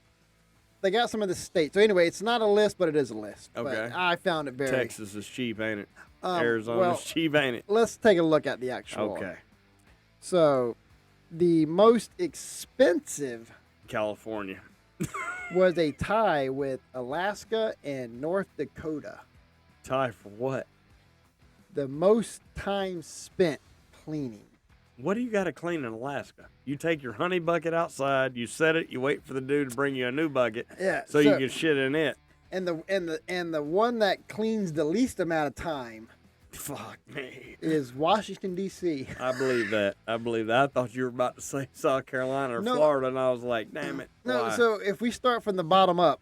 they got some of the states. So anyway, it's not a list, but it is a list. Okay. But I found it very. Texas is cheap, ain't it? well, Arizona's cheap, ain't it? Let's take a look at the actual. Okay. So, the most expensive California. was a tie with Alaska and North Dakota. Tie for what? The most time spent cleaning. What do you got to clean in Alaska? You take your honey bucket outside, you set it, you wait for the dude to bring you a new bucket, Yeah. so you can shit in it. And the one that cleans the least amount of time Fuck me. is Washington D.C. I believe that. I thought you were about to say South Carolina or No. Florida, and I was like, damn it. No, why? so if we start from the bottom up,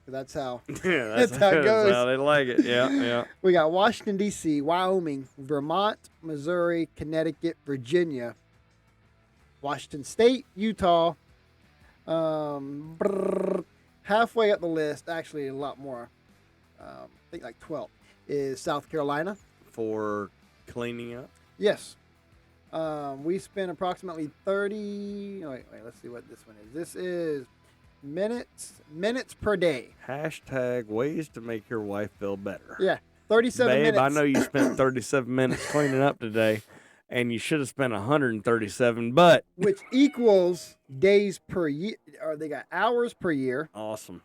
that's how Yeah, that's how it goes. That's how they like it. Yeah, yeah. we got Washington D.C., Wyoming, Vermont, Missouri, Connecticut, Virginia, Washington State, Utah. Halfway up the list, actually a lot more. I think like 12 is South Carolina. For cleaning up. Yes. We spent approximately 30. Wait, let's see what this one is. This is minutes per day. Hashtag ways to make your wife feel better. Yeah, 37 Babe, minutes. I know you spent 37 minutes cleaning up today, and you should have spent 137, but Which equals days per year, or they got hours per year, awesome.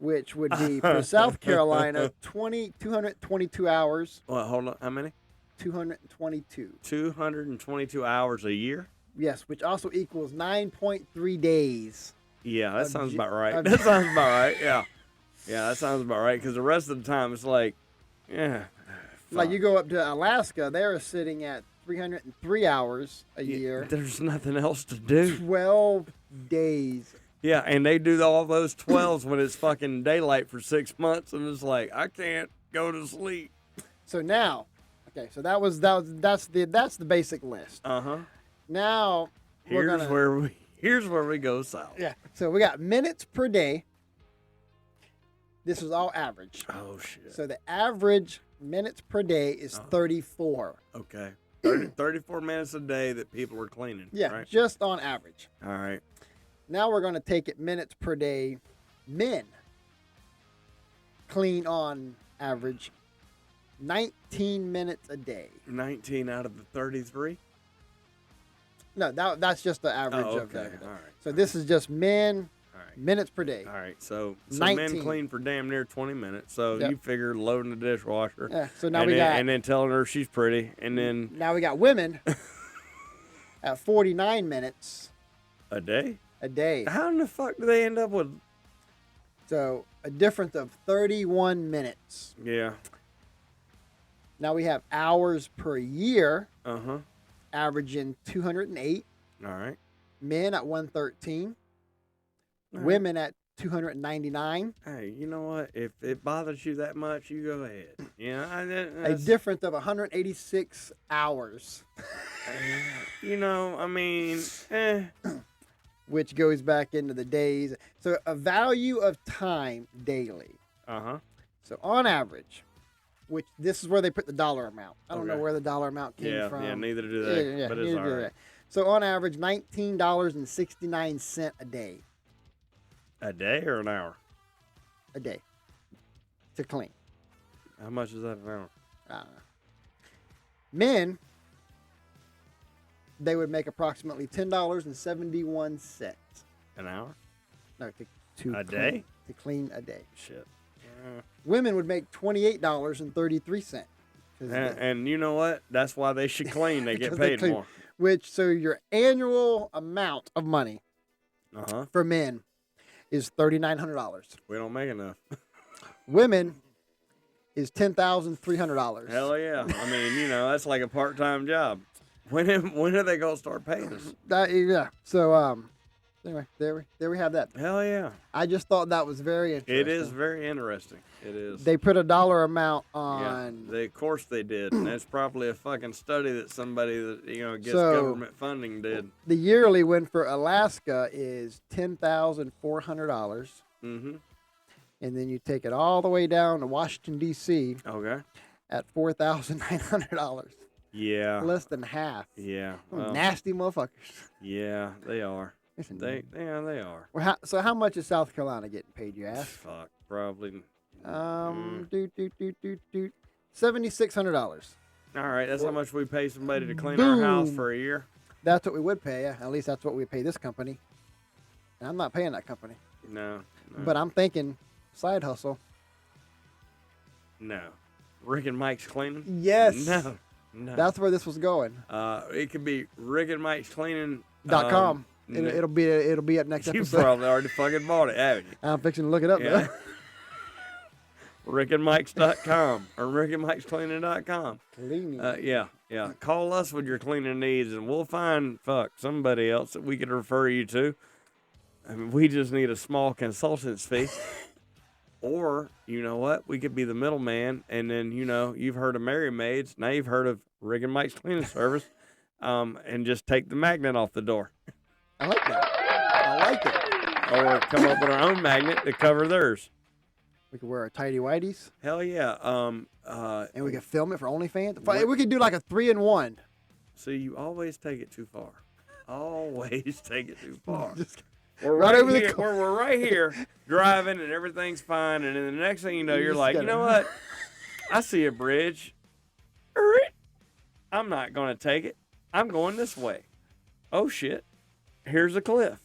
which would be for South Carolina 222 hours. Well, hold on. How many? 222. 222 hours a year? Yes, which also equals 9.3 days. Yeah, that sounds about right. of- That sounds about right. Yeah. Yeah, that sounds about right. Because the rest of the time, it's like, yeah. Like you go up to Alaska, they're sitting at 303 hours a year. There's nothing else to do. 12 days. Yeah, and they do all those 12s when it's fucking daylight for 6 months, and it's like, I can't go to sleep. So now, okay, so that's the basic list. Uh-huh. Now we're Here's gonna where we go south. yeah. So we got minutes per day. This is all average. Oh, shit. So the average minutes per day is 34. Okay. 34 minutes a day that people are cleaning. Yeah, Right? just on average. All right. Now we're going to take it minutes per day. Men clean on average 19 minutes a day. 19 out of the 33? No, that's just the average Oh, of okay. that. All right. So this is just men All right. minutes per day. All right. So 19. men clean for damn near 20 minutes. So Yep. you figure loading the dishwasher. Yeah. So now and we then, got and then telling her she's pretty. And then now we got women at 49 minutes a day? a day. How in the fuck do they end up with? So a difference of 31 minutes. Yeah. Now we have hours per year. Uh-huh. averaging 208. All right. Men at 113. All right. Women at 299. Hey, you know what? If it bothers you that much, you go ahead. A difference of 186 hours. You know, I mean, Which goes back into the days. So a value of time daily. Uh-huh. So on average, which this is where they put the dollar amount. I don't know Okay. where the dollar amount came from. Yeah, neither do they. Yeah, but it's neither all do right. they. So on average, $19.69 a day. A day or an hour? A day. To clean. How much is that an hour? I don't know. Men, they would make approximately $10.71. An hour? No, to A clean, day? To clean a day. Shit. Women would make $28.33. And you know what? That's why they should clean. They get 'Cause they paid clean. more. Which, so your annual amount of money Uh-huh. for men is $3,900. We don't make enough. Women is $10,300. Hell yeah. I mean, you know, that's like a part-time job. When are they going to start paying us? Yeah. So, anyway, there we have that. Hell yeah. I just thought that was very interesting. It is very interesting. It is. They put a dollar amount Yeah, on. of course they did. And that's probably a fucking study that somebody that, you know, gets So- government funding did. The yearly one for Alaska is $10,400. Mm-hmm. And then you take it all the way down to Washington, D.C. Okay. at $4,900. Yeah. Less than half. Yeah. Them Well, nasty motherfuckers. yeah, they are. Listen, They are. Well, so how much is South Carolina getting paid, you ask? Fuck, probably. $7,600. All right, that's how much we pay somebody to clean our house Boom. for a year. That's what we would pay. Yeah. At least that's what we pay this company. And I'm not paying that company. No. But I'm thinking side hustle. No. Rick and Mike's cleaning? Yes. No. That's where this was going. It could be Rick and Mike's cleaning. .com. No. It'll be up next You episode. probably already fucking bought it, haven't you? I'm fixing to look it up. Yeah. Though. RickandMikes.com or RickandMikesCleaning.com. Cleaning. Yeah. Call us with your cleaning needs, and we'll find somebody else that we could refer you to. I mean, we just need a small consultance fee. Or, you know what? We could be the middleman, and then, you know, you've heard of Mary Maids. Now you've heard of Rick and Mike's Cleaning Service, and just take the magnet off the door. I like that. I like it. Or come up with our own magnet to cover theirs. We could wear our tidy whities, Hell yeah. and we could film it for OnlyFans. What? We could do like a 3-in-1. See, you always take it too far. Always take it too far. Just We're right over the here, we're right here driving and everything's fine, and then the next thing you know, you're just like, you gotta- know what? I see a bridge. I'm not gonna take it. I'm going this way. Oh shit! Here's a cliff.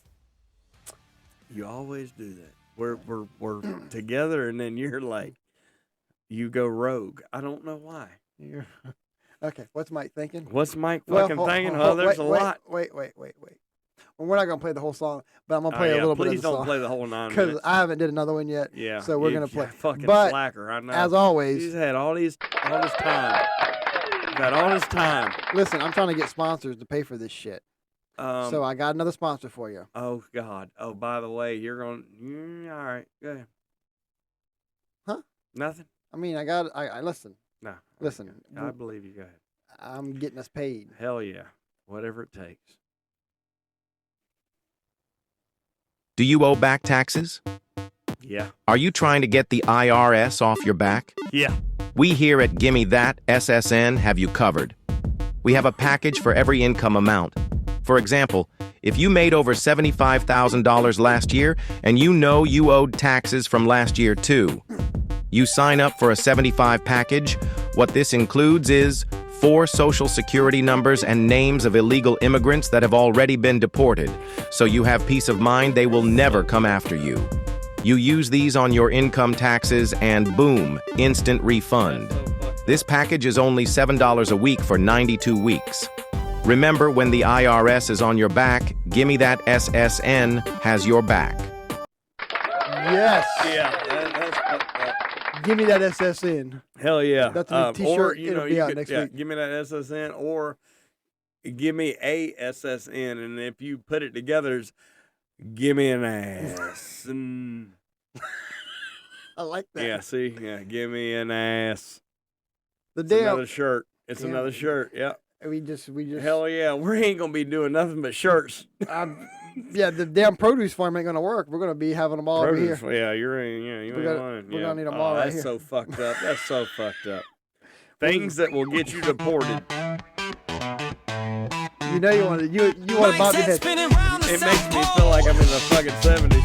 You always do that. We're together, and then you're like, you go rogue. I don't know why. Okay, what's Mike thinking? What's Mike Well, fucking thinking? Oh, there's a lot. Wait. Well, we're not gonna play the whole song, but I'm gonna play a yeah, little bit of please the don't song play the whole 9 because minutes. I haven't did another one yet. Yeah. So we're you- gonna play. you're fucking But slacker. I know. as always, He's had all this time. Got all this time. listen, I'm trying to get sponsors to pay for this shit. So I got another sponsor for you. Oh God. Oh, by the way, you're going. All right. Go ahead. Huh? Nothing. I mean, I listen. No. Listen, I believe you. Go ahead. I'm getting us paid. Hell yeah. Whatever it takes. Do you owe back taxes? Yeah. Are you trying to get the IRS off your back? Yeah. We here at Gimme That SSN have you covered. We have a package for every income amount. For example, if you made over $75,000 last year and you know you owed taxes from last year too, you sign up for a 75 package. What this includes is 4 social security numbers and names of illegal immigrants that have already been deported, so you have peace of mind they will never come after you. You use these on your income taxes and boom, instant refund. This package is only $7 a week for 92 weeks. Remember, when the IRS is on your back, Gimme That SSN has your back. Yes. Yeah. Give me that SSN. Hell yeah. That's a new Or, t-shirt. you It'll know, be you out could, next yeah, week. give me that SSN, or give me a SSN, and if you put it together, it's give me an ass. I like that. Yeah, see? Yeah, give me an ass. The It's damn. another shirt. It's Yeah. another shirt. Yeah. We just. Hell yeah. We ain't going to be doing nothing but shirts. Yeah, the damn produce farm ain't gonna work. We're gonna be having them all over here. Yeah, you ain't lying. We're Yeah. gonna need them all right That's here. so fucked up. That's so fucked up. Things that will get you deported. You know you want to bob your head. It makes me feel like I'm in the fucking 70s.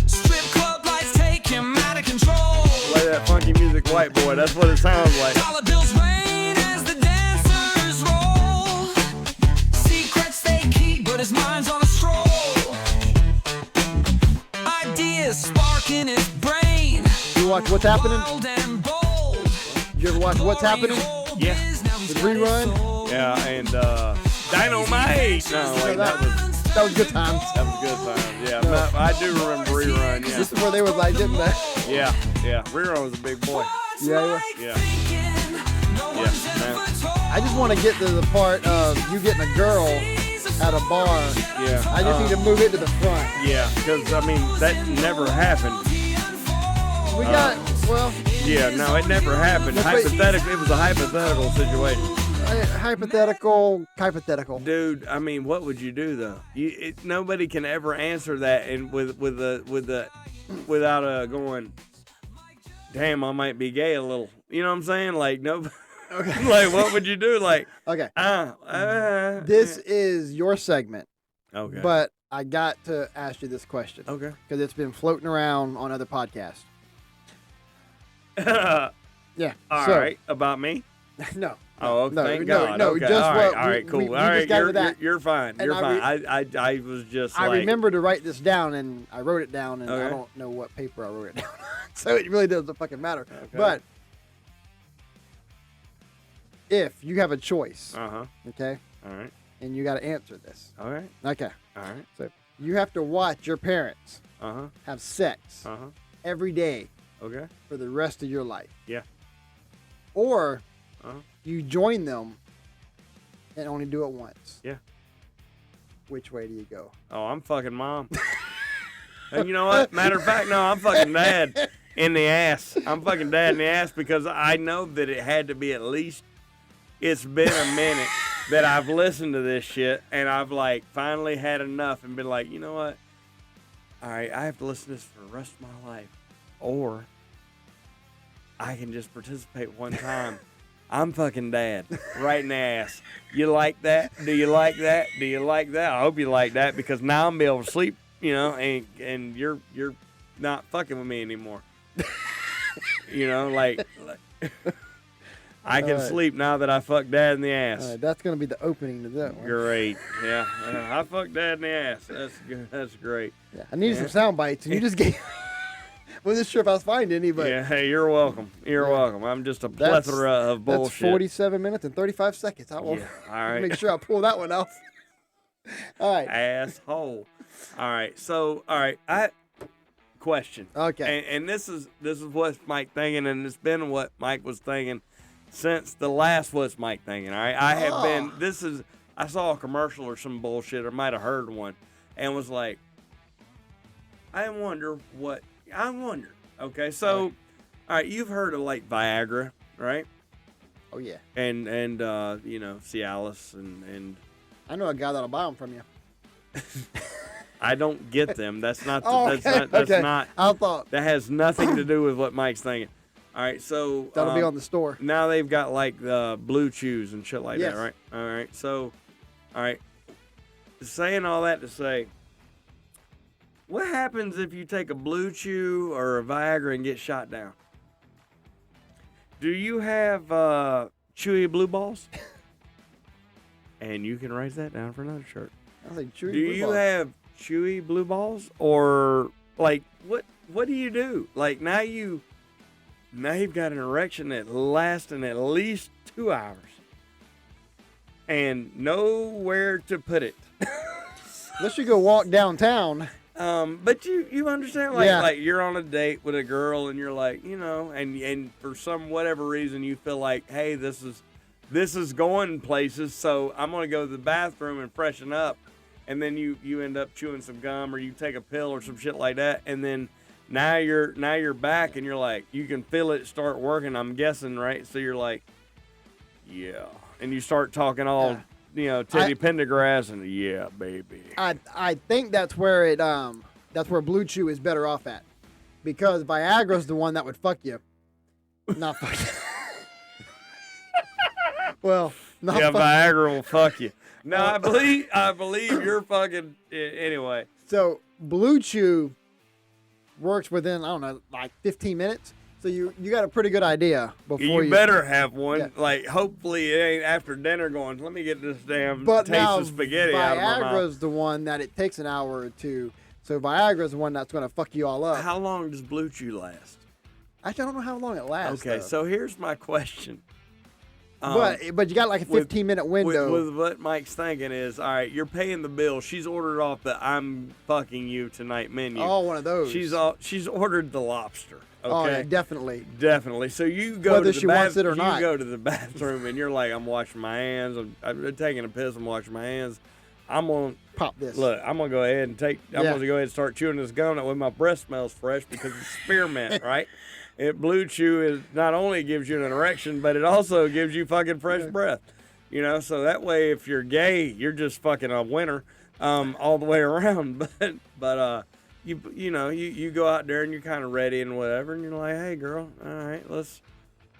Strip club lights take him out of control. Play that funky music, white boy. That's what it sounds like. Dollar bills rain as the dancers roll. Secrets they keep, but his mind's on a stroll. Ideas spark in his brain. You watch What's Happening? Wild and bold. You ever watch What's Happening? Yeah. The rerun? Yeah, and Dynamite. No, wait, That was good times. that was good times. Yeah, I do remember rerun. Yeah, This is where they was like, didn't they? yeah. Rerun was a big boy. Yeah. Yeah. Man. I just want to get to the part of you getting a girl at a bar. Yeah. I just need to move it to the front. Yeah, because I mean that never happened. We got, well, Yeah, no, it never happened. Let's wait. Hypothetical. It was a hypothetical situation. hypothetical. Dude, I mean, what would you do though? Nobody can ever answer that, and without going, damn, I might be gay a little. You know what I'm saying? Like no, Okay. like what would you do? Like Okay. this. This is your segment, Okay. but I got to ask you this question Okay. because it's been floating around on other podcasts. Yeah. All so, right. About me? No. Oh, no, thank no, God. no, Okay. just all right. what All right. we- Cool. we all just right. got to that. You're fine. And You're I fine. I was just. I like, remember to write this down, and I wrote it down, and I Okay. don't know what paper I wrote it down on, so it really doesn't fucking matter. Okay. But if you have a choice, okay, All right. and you got to answer this, All right. okay, All right. so you have to watch your parents have sex every day Okay. for the rest of your life, Yeah. or Uh-huh. you join them and only do it once. Yeah. Which way do you go? Oh, I'm fucking mom. And you know what? Matter of fact, no, I'm fucking dad in the ass. I'm fucking dad in the ass because I know that it had to be at least. It's been a minute that I've listened to this shit, and I've like finally had enough and been like, you know what? All right, I have to listen to this for the rest of my life, or I can just participate one time. I'm fucking dad, right in the ass. You like that? Do you like that? Do you like that? I hope you like that because now I'm be able to sleep, you know, and you're not fucking with me anymore. You know, like I can sleep now that I fucked dad in the ass. All right, that's gonna be the opening to that one. Great, yeah. I fucked dad in the ass. That's good. That's great. Yeah, I needed some sound bites, and you just gave. Wasn't sure if I was finding any, but Yeah, hey, you're welcome. You're welcome. I'm just a plethora of bullshit. That's 47 minutes and 35 seconds. I will Yeah, all right. make sure I pull that one off. All right. Asshole. All right. So, all right. Question. Okay. And this is what Mike thinking, and it's been what Mike was thinking since the last What's Mike thinking. All right. I have been. I saw a commercial or some bullshit, or might have heard one, and was like, I wonder. Okay. So, all right. You've heard of like Viagra, right? Oh yeah. And you know, Cialis and. I know a guy that'll buy them from you. I don't get them. That's not. Oh, that's okay. not. That's Okay. not. I thought That has nothing to do with what Mike's thinking. All right, so that'll be on the store. now they've got like the blue chews and shit like Yes. that, right? All right, so all right, saying all that to say, what happens if you take a blue chew or a Viagra and get shot down? Do you have chewy blue balls? And you can write that down for another shirt. I was like, chewy Do blue you balls. have chewy blue balls, or like what do you do? Like now you've got an erection that lasting at least 2 hours and nowhere to put it. Unless you go walk downtown. But you understand, Yeah. like you're on a date with a girl and you're like, you know, and for some whatever reason you feel like, hey, this is this is going places, so I'm gonna go to the bathroom and freshen up, and then you end up chewing some gum or you take a pill or some shit like that, and then now you're back and you're like, you can feel it start working. I'm guessing, right? So you're like, yeah, and you start talking all Teddy Pendergrass and yeah, baby. I think that's where Blue Chew is better off at, because Viagra's the one that would fuck you, not fuck you. Well, not yeah, fuck Viagra will fuck you. No, I believe you're fucking anyway. So Blue Chew works within, I don't know, like 15 minutes. So you got a pretty good idea before you better have one. Yeah. Like, hopefully it ain't after dinner going, let me get this damn taste of spaghetti out of my mouth. Viagra's the one that it takes an hour or two. So Viagra's the one that's going to fuck you all up. How long does Blue Chew last? I don't know how long it lasts. Okay, so here's my question. But you got like a 15-minute window. With what Mike's thinking is, all right, you're paying the bill. She's ordered off the "I'm fucking you tonight" menu. Oh, one of those. She's ordered the lobster. Okay, oh, yeah, definitely. So you go whether to the she wants it or not. You go to the bathroom and you're like, I'm washing my hands. I'm taking a piss. I'm washing my hands. I'm gonna pop this. Look, I'm gonna go ahead and I'm gonna go ahead and start chewing this gum. That way my breath smells fresh because it's spearmint, right? Blue Chew is not only gives you an erection, but it also gives you fucking fresh breath. So that way, if you're gay, you're just fucking a winner, all the way around. But you go out there and you're kind of ready and whatever, and you're like, hey girl, all right, let's.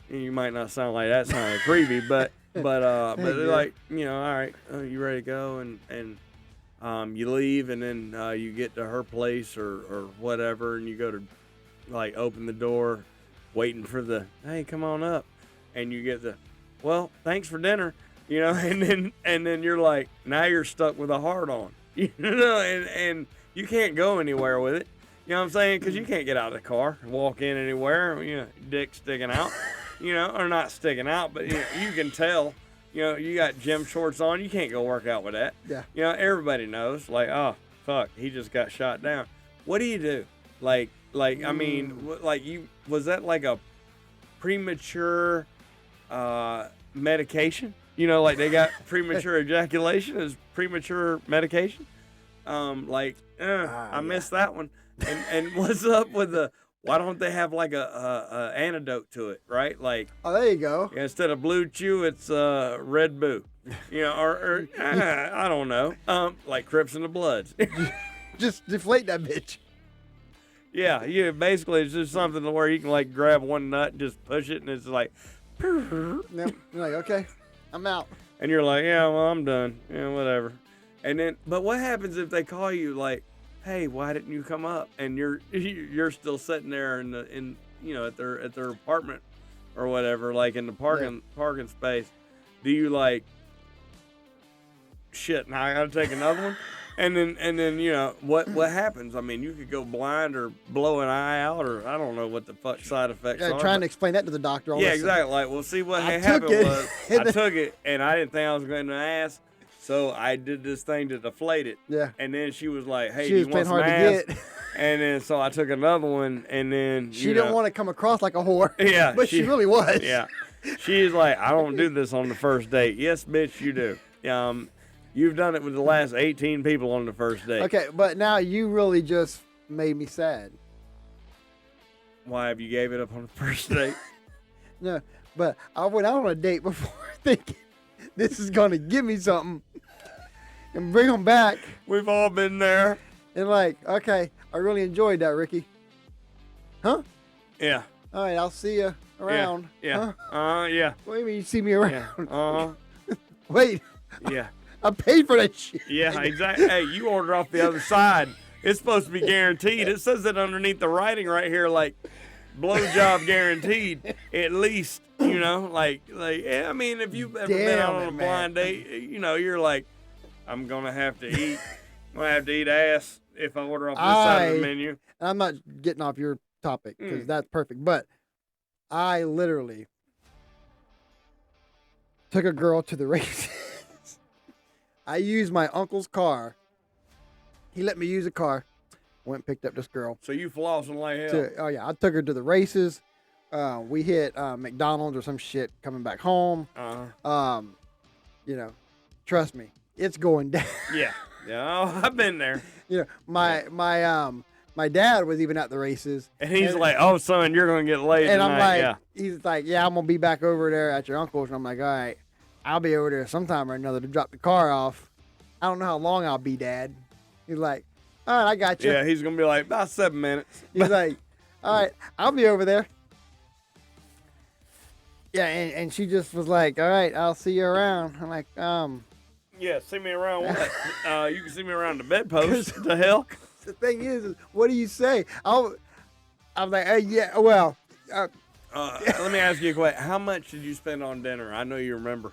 You might not sound like that, sound like creepy, but they're like, all right, you ready to go, and you leave, and then you get to her place or whatever, and you go to. Like open the door, waiting for the hey, come on up, and you get the well, thanks for dinner, and then you're like, now you're stuck with a hard on, and you can't go anywhere with it, you know what I'm saying? Because you can't get out of the car, walk in anywhere, dick sticking out, or not sticking out, but you can tell, you got gym shorts on, you can't go work out with that, everybody knows, like, oh fuck, he just got shot down. What do you do? Like, I mean, was that like a premature medication? Like they got premature ejaculation as premature medication? I missed that one. And what's up with why don't they have like a antidote to it, right? Like, oh, there you go. Instead of Blue Chew, it's Red Boo, or I don't know, like Crips and the Bloods. Just deflate that bitch. Yeah, basically it's just something where you can like grab one nut and just push it, and it's like, you're like, okay, I'm out. And you're like, yeah, well, I'm done. Yeah, whatever. And then, but what happens if they call you like, hey, why didn't you come up? And you're still sitting there at their apartment or whatever, like in the parking space. Do you like, shit, now I gotta take another one? And then what happens? I mean, you could go blind or blow an eye out, or I don't know what the fuck side effects are. Trying to explain that to the doctor. Yeah, exactly. Like, well, see what happened was I took it and I didn't think I was going to ask, so I did this thing to deflate it. Yeah. And then she was like, "Hey, you want some ass?" And then so I took another one, and then she didn't want to come across like a whore. Yeah, but she really was. Yeah. She's like, "I don't do this on the first date." Yes, bitch, you do. You've done it with the last 18 people on the first date. Okay, but now you really just made me sad. Why have you gave it up on the first date? No, but I went out on a date before thinking this is going to give me something and bring them back. We've all been there. And like, okay, I really enjoyed that, Ricky. Huh? Yeah. All right, I'll see you around. Yeah. Huh? Yeah. What do you mean you see me around? Yeah. Wait. Yeah. I paid for that shit. Yeah, exactly. Hey, you ordered off the other side. It's supposed to be guaranteed. It says it underneath the writing right here, like, blowjob guaranteed, at least, like, yeah, I mean, if you've ever been out on a blind date, you're like, I'm going to have to eat ass if I order off this side of the menu. I'm not getting off your topic because that's perfect, but I literally took a girl to the races. I used my uncle's car. He let me use a car. Went and picked up this girl. So you flossing like hell. Oh, yeah. I took her to the races. We hit McDonald's or some shit coming back home. You know, trust me, it's going down. Yeah. Oh, I've been there. You know, my dad was even at the races, And he's like, "Oh, son, you're gonna get laid and tonight." I'm like, yeah. he's like, "Yeah, I'm gonna be back over there at your uncle's," and I'm like, "All right, I'll be over there sometime or another to drop the car off. I don't know how long I'll be, Dad." He's like, "All right, I got you." Yeah, he's gonna be like about 7 minutes. He's like, "All right, I'll be over there." Yeah, and she just was like, "All right, I'll see you around." I'm like, Yeah, see me around what? You can see me around the bedpost. The hell? The thing is, what do you say? I'm like, yeah, well. Let me ask you a question. How much did you spend on dinner? I know you remember.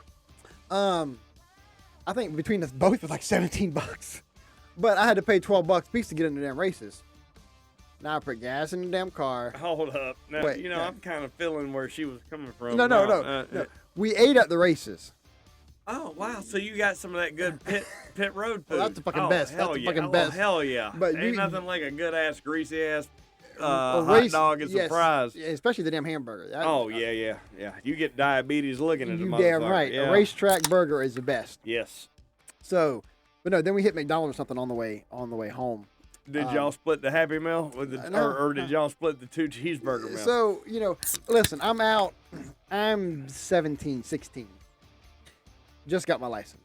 I think between us both was like $17, but I had to pay $12 a piece to get in the damn races. Now I put gas in the damn car. Hold up. Now, Wait, I'm kind of feeling where she was coming from. No. We ate at the races. Oh, wow. So you got some of that good pit road food. Well, that's the fucking best. Hell That's the yeah. fucking best. Hell yeah. But ain't nothing like a good ass, greasy ass a hot race- dog as yes, a prize. yeah, especially the damn hamburger. Yeah. You get diabetes looking at the You motherfucker. damn right. Yeah. A racetrack burger is the best. Yes. So, but no, then we hit McDonald's or something on the way home. Did y'all split the Happy Meal with the, no, or did y'all split the 2 cheeseburger meal? So, listen, I'm out. I'm 17, 16. Just got my license.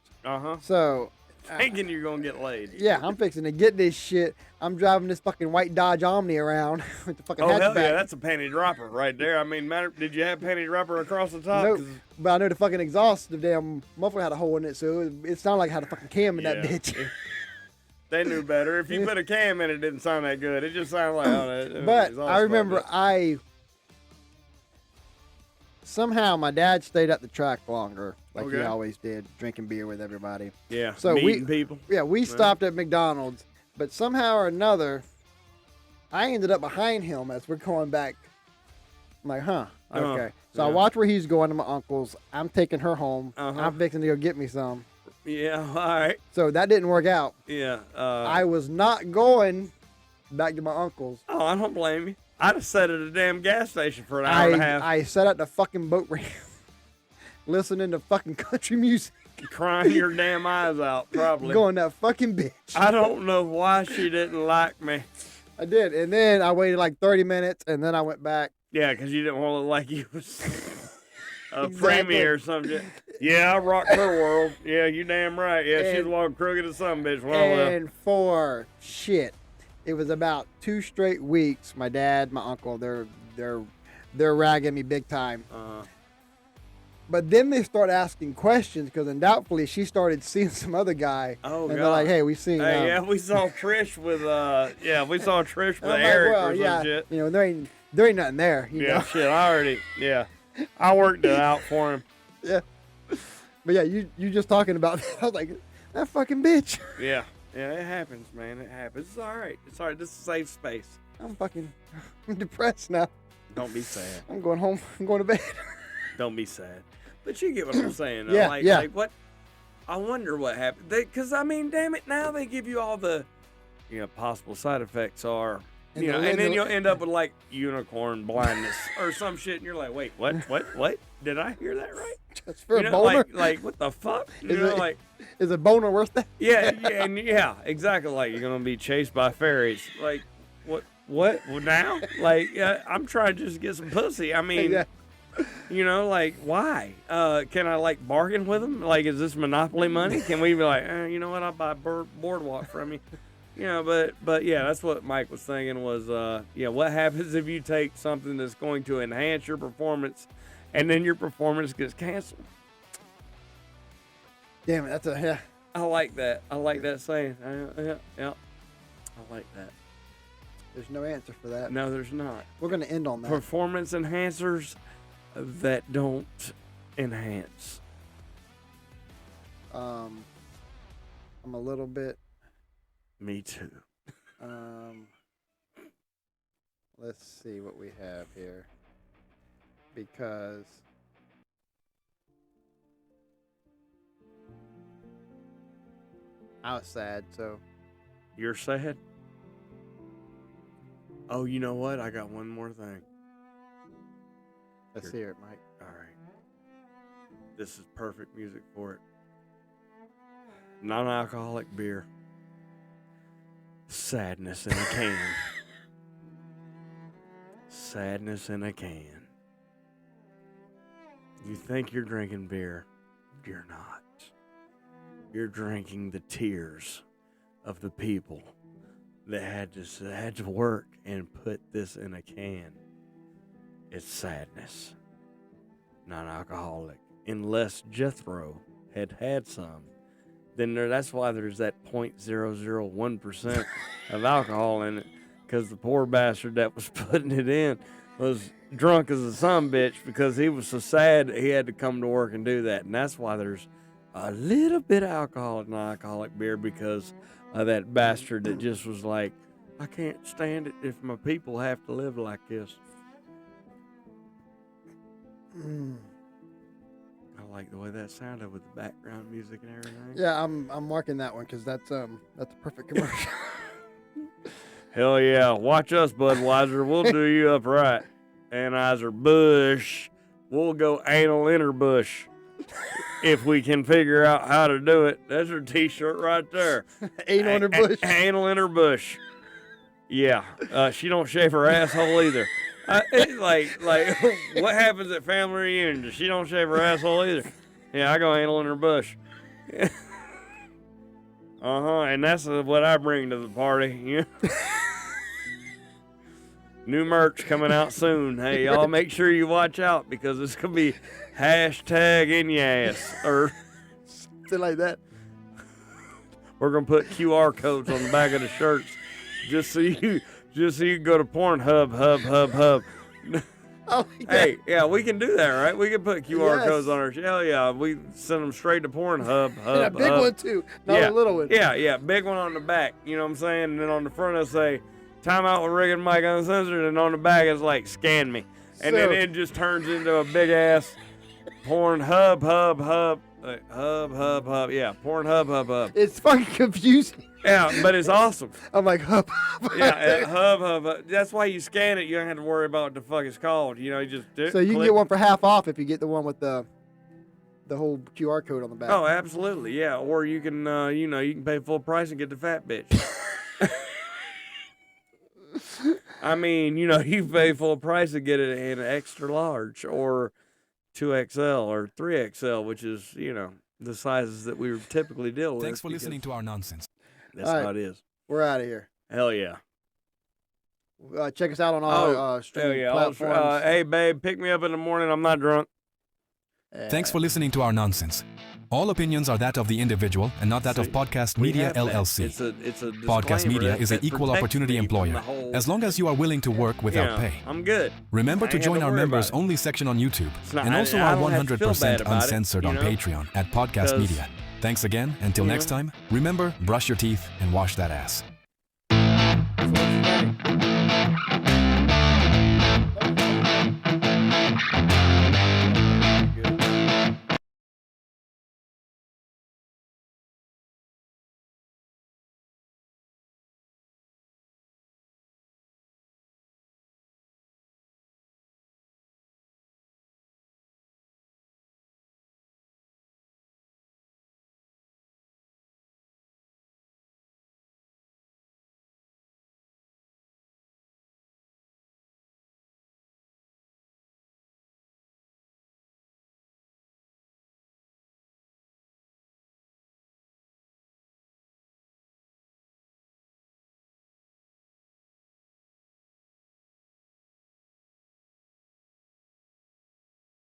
So, Thinking you're gonna get laid. yeah, I'm fixing to get this shit. I'm driving this fucking white Dodge Omni around with the fucking Oh hell hatchback. yeah, that's a panty dropper right there. I mean, did you have panty dropper across the top? Nope. 'Cause- But I know the fucking exhaust, the damn muffler had a hole in it, so it sounded like I had a fucking cam in that Yeah. bitch. They knew better. If you put a cam in it, didn't sound that good. It just sounded like. But I remember somehow my dad stayed at the track longer, like he Okay. always did, drinking beer with everybody. Yeah. So meeting people. Yeah, we stopped at McDonald's, but somehow or another, I ended up behind him as we're going back. I'm like, huh, okay. So I yeah. watch where he's going to my uncle's. I'm taking her home. Uh-huh. I'm fixing to go get me some. Yeah. All right. So that didn't work out. Yeah. I was not going back to my uncle's. Oh, I don't blame you. I'd have sat at a damn gas station for an hour and a half, I sat at the fucking boat ramp, listening to fucking country music, crying your damn eyes out. Probably. going that fucking bitch. I don't know why she didn't like me. I did, and then I waited like 30 minutes, and then I went back. Yeah, because you didn't want to look like you was a Exactly. preemie or something. Yeah, I rocked her world. Yeah, you damn right. Yeah, she was And- walking crooked as some bitch. Well, And for shit, it was about 2 straight weeks. My dad, my uncle, they're ragging me big time. But then they start asking questions because undoubtedly she started seeing some other guy. Oh, and God. they're like, "Hey, we seen." Hey, yeah, we saw Trish with I'm like, Eric well, or some yeah, shit. there ain't nothing there. You Yeah, know? shit, I worked it out for him. Yeah. But yeah, you just talking about that. I was like, that fucking bitch. Yeah, it happens, man. It happens. It's all right. It's all right. This is a safe space. I'm depressed now. Don't be sad. I'm going home. I'm going to bed. Don't be sad. But you get what I'm saying. Though. Yeah, yeah. Like what? I wonder what happened. Because, I mean, damn it, now they give you all the, possible side effects are, And and the- then you'll end up with, like, unicorn blindness or some shit, and you're like, wait, what? Did I hear that right? Just for a You know, boner. like, what the fuck? Is a boner worth that? Yeah, exactly. Like, you're going to be chased by fairies. Like, what well, now? Like, I'm trying to just get some pussy. I mean... Yeah. Like, why? Can I, like, bargain with them? Like, is this Monopoly money? Can we be like, you know what, I'll buy Boardwalk from you? But yeah, that's what Mike was thinking was, what happens if you take something that's going to enhance your performance and then your performance gets canceled? Damn it, yeah. I like that. I like that saying. Yeah. I like that. There's no answer for that. No, there's not. We're gonna end on that. Performance enhancers that don't enhance. I'm a little bit. Me too. Let's see what we have here. Because I was sad, so You're sad? Oh, you know what? I got one more thing. Let's hear it, Mike. All right. This is perfect music for it. Non-alcoholic beer. Sadness in a can. Sadness in a can. You think you're drinking beer. You're not. You're drinking the tears of the people that had to work and put this in a can. It's sadness. Non-alcoholic. Unless Jethro had some. Then that's why there's that 0.001% of alcohol in it. Because the poor bastard that was putting it in was drunk as a sumbitch because he was so sad that he had to come to work and do that. And that's why there's a little bit of alcohol in non-alcoholic beer, because of that bastard that just was like, I can't stand it if my people have to live like this. I like the way that sounded with the background music and everything. Yeah, I'm marking that one because that's a perfect commercial. Hell yeah. Watch us, Budweiser. We'll do you up right. Anheuser-Busch. We'll go anal inner-bush if we can figure out how to do it. That's her t-shirt right there. Anal inner-bush. Anal inner-bush. Yeah. She don't shave her asshole either. It's like, what happens at family reunions? She don't shave her asshole either. Yeah, I go anal in her bush. And that's what I bring to the party. Yeah. New merch coming out soon. Hey, y'all make sure you watch out because it's gonna be hashtag in your ass or something like that. We're gonna put QR codes on the back of the shirts just so you can go to Pornhub, hub. Hey, yeah, we can do that, right? We can put QR codes on our. Hell yeah, we send them straight to Pornhub, hub. And a big one too, not a little one. Yeah, big one on the back. You know what I'm saying? And then on the front it'll say Timeout with Rick and Mike Uncensored, and on the back it's like scan me, and then it just turns into a big ass Pornhub, hub. Yeah, Pornhub, hub. It's fucking confusing. Yeah, but it's awesome. I'm like, hub. Yeah, hub. That's why you scan it. You don't have to worry about what the fuck it's called. You know, you just do it. So you can get one for half off if you get the one with the whole QR code on the back. Oh, absolutely, yeah. Or you can, you can pay full price and get the fat bitch. I mean, you pay full price to get it in an extra large or 2XL or 3XL, which is, the sizes that we typically deal with. Thanks for listening to our nonsense. That's how it is. We're out of here. Hell yeah. Check us out on all streaming platforms. Hey, babe, pick me up in the morning. I'm not drunk. Thanks for listening to our nonsense. All opinions are that of the individual and not that of Podcast Media LLC. It's a Podcast Media is an equal opportunity employer. As long as you are willing to work without pay. I'm good. Remember to join our members only section on YouTube and also our 100% uncensored on Patreon at Podcast Media. Thanks again. Until next time, remember, brush your teeth and wash that ass.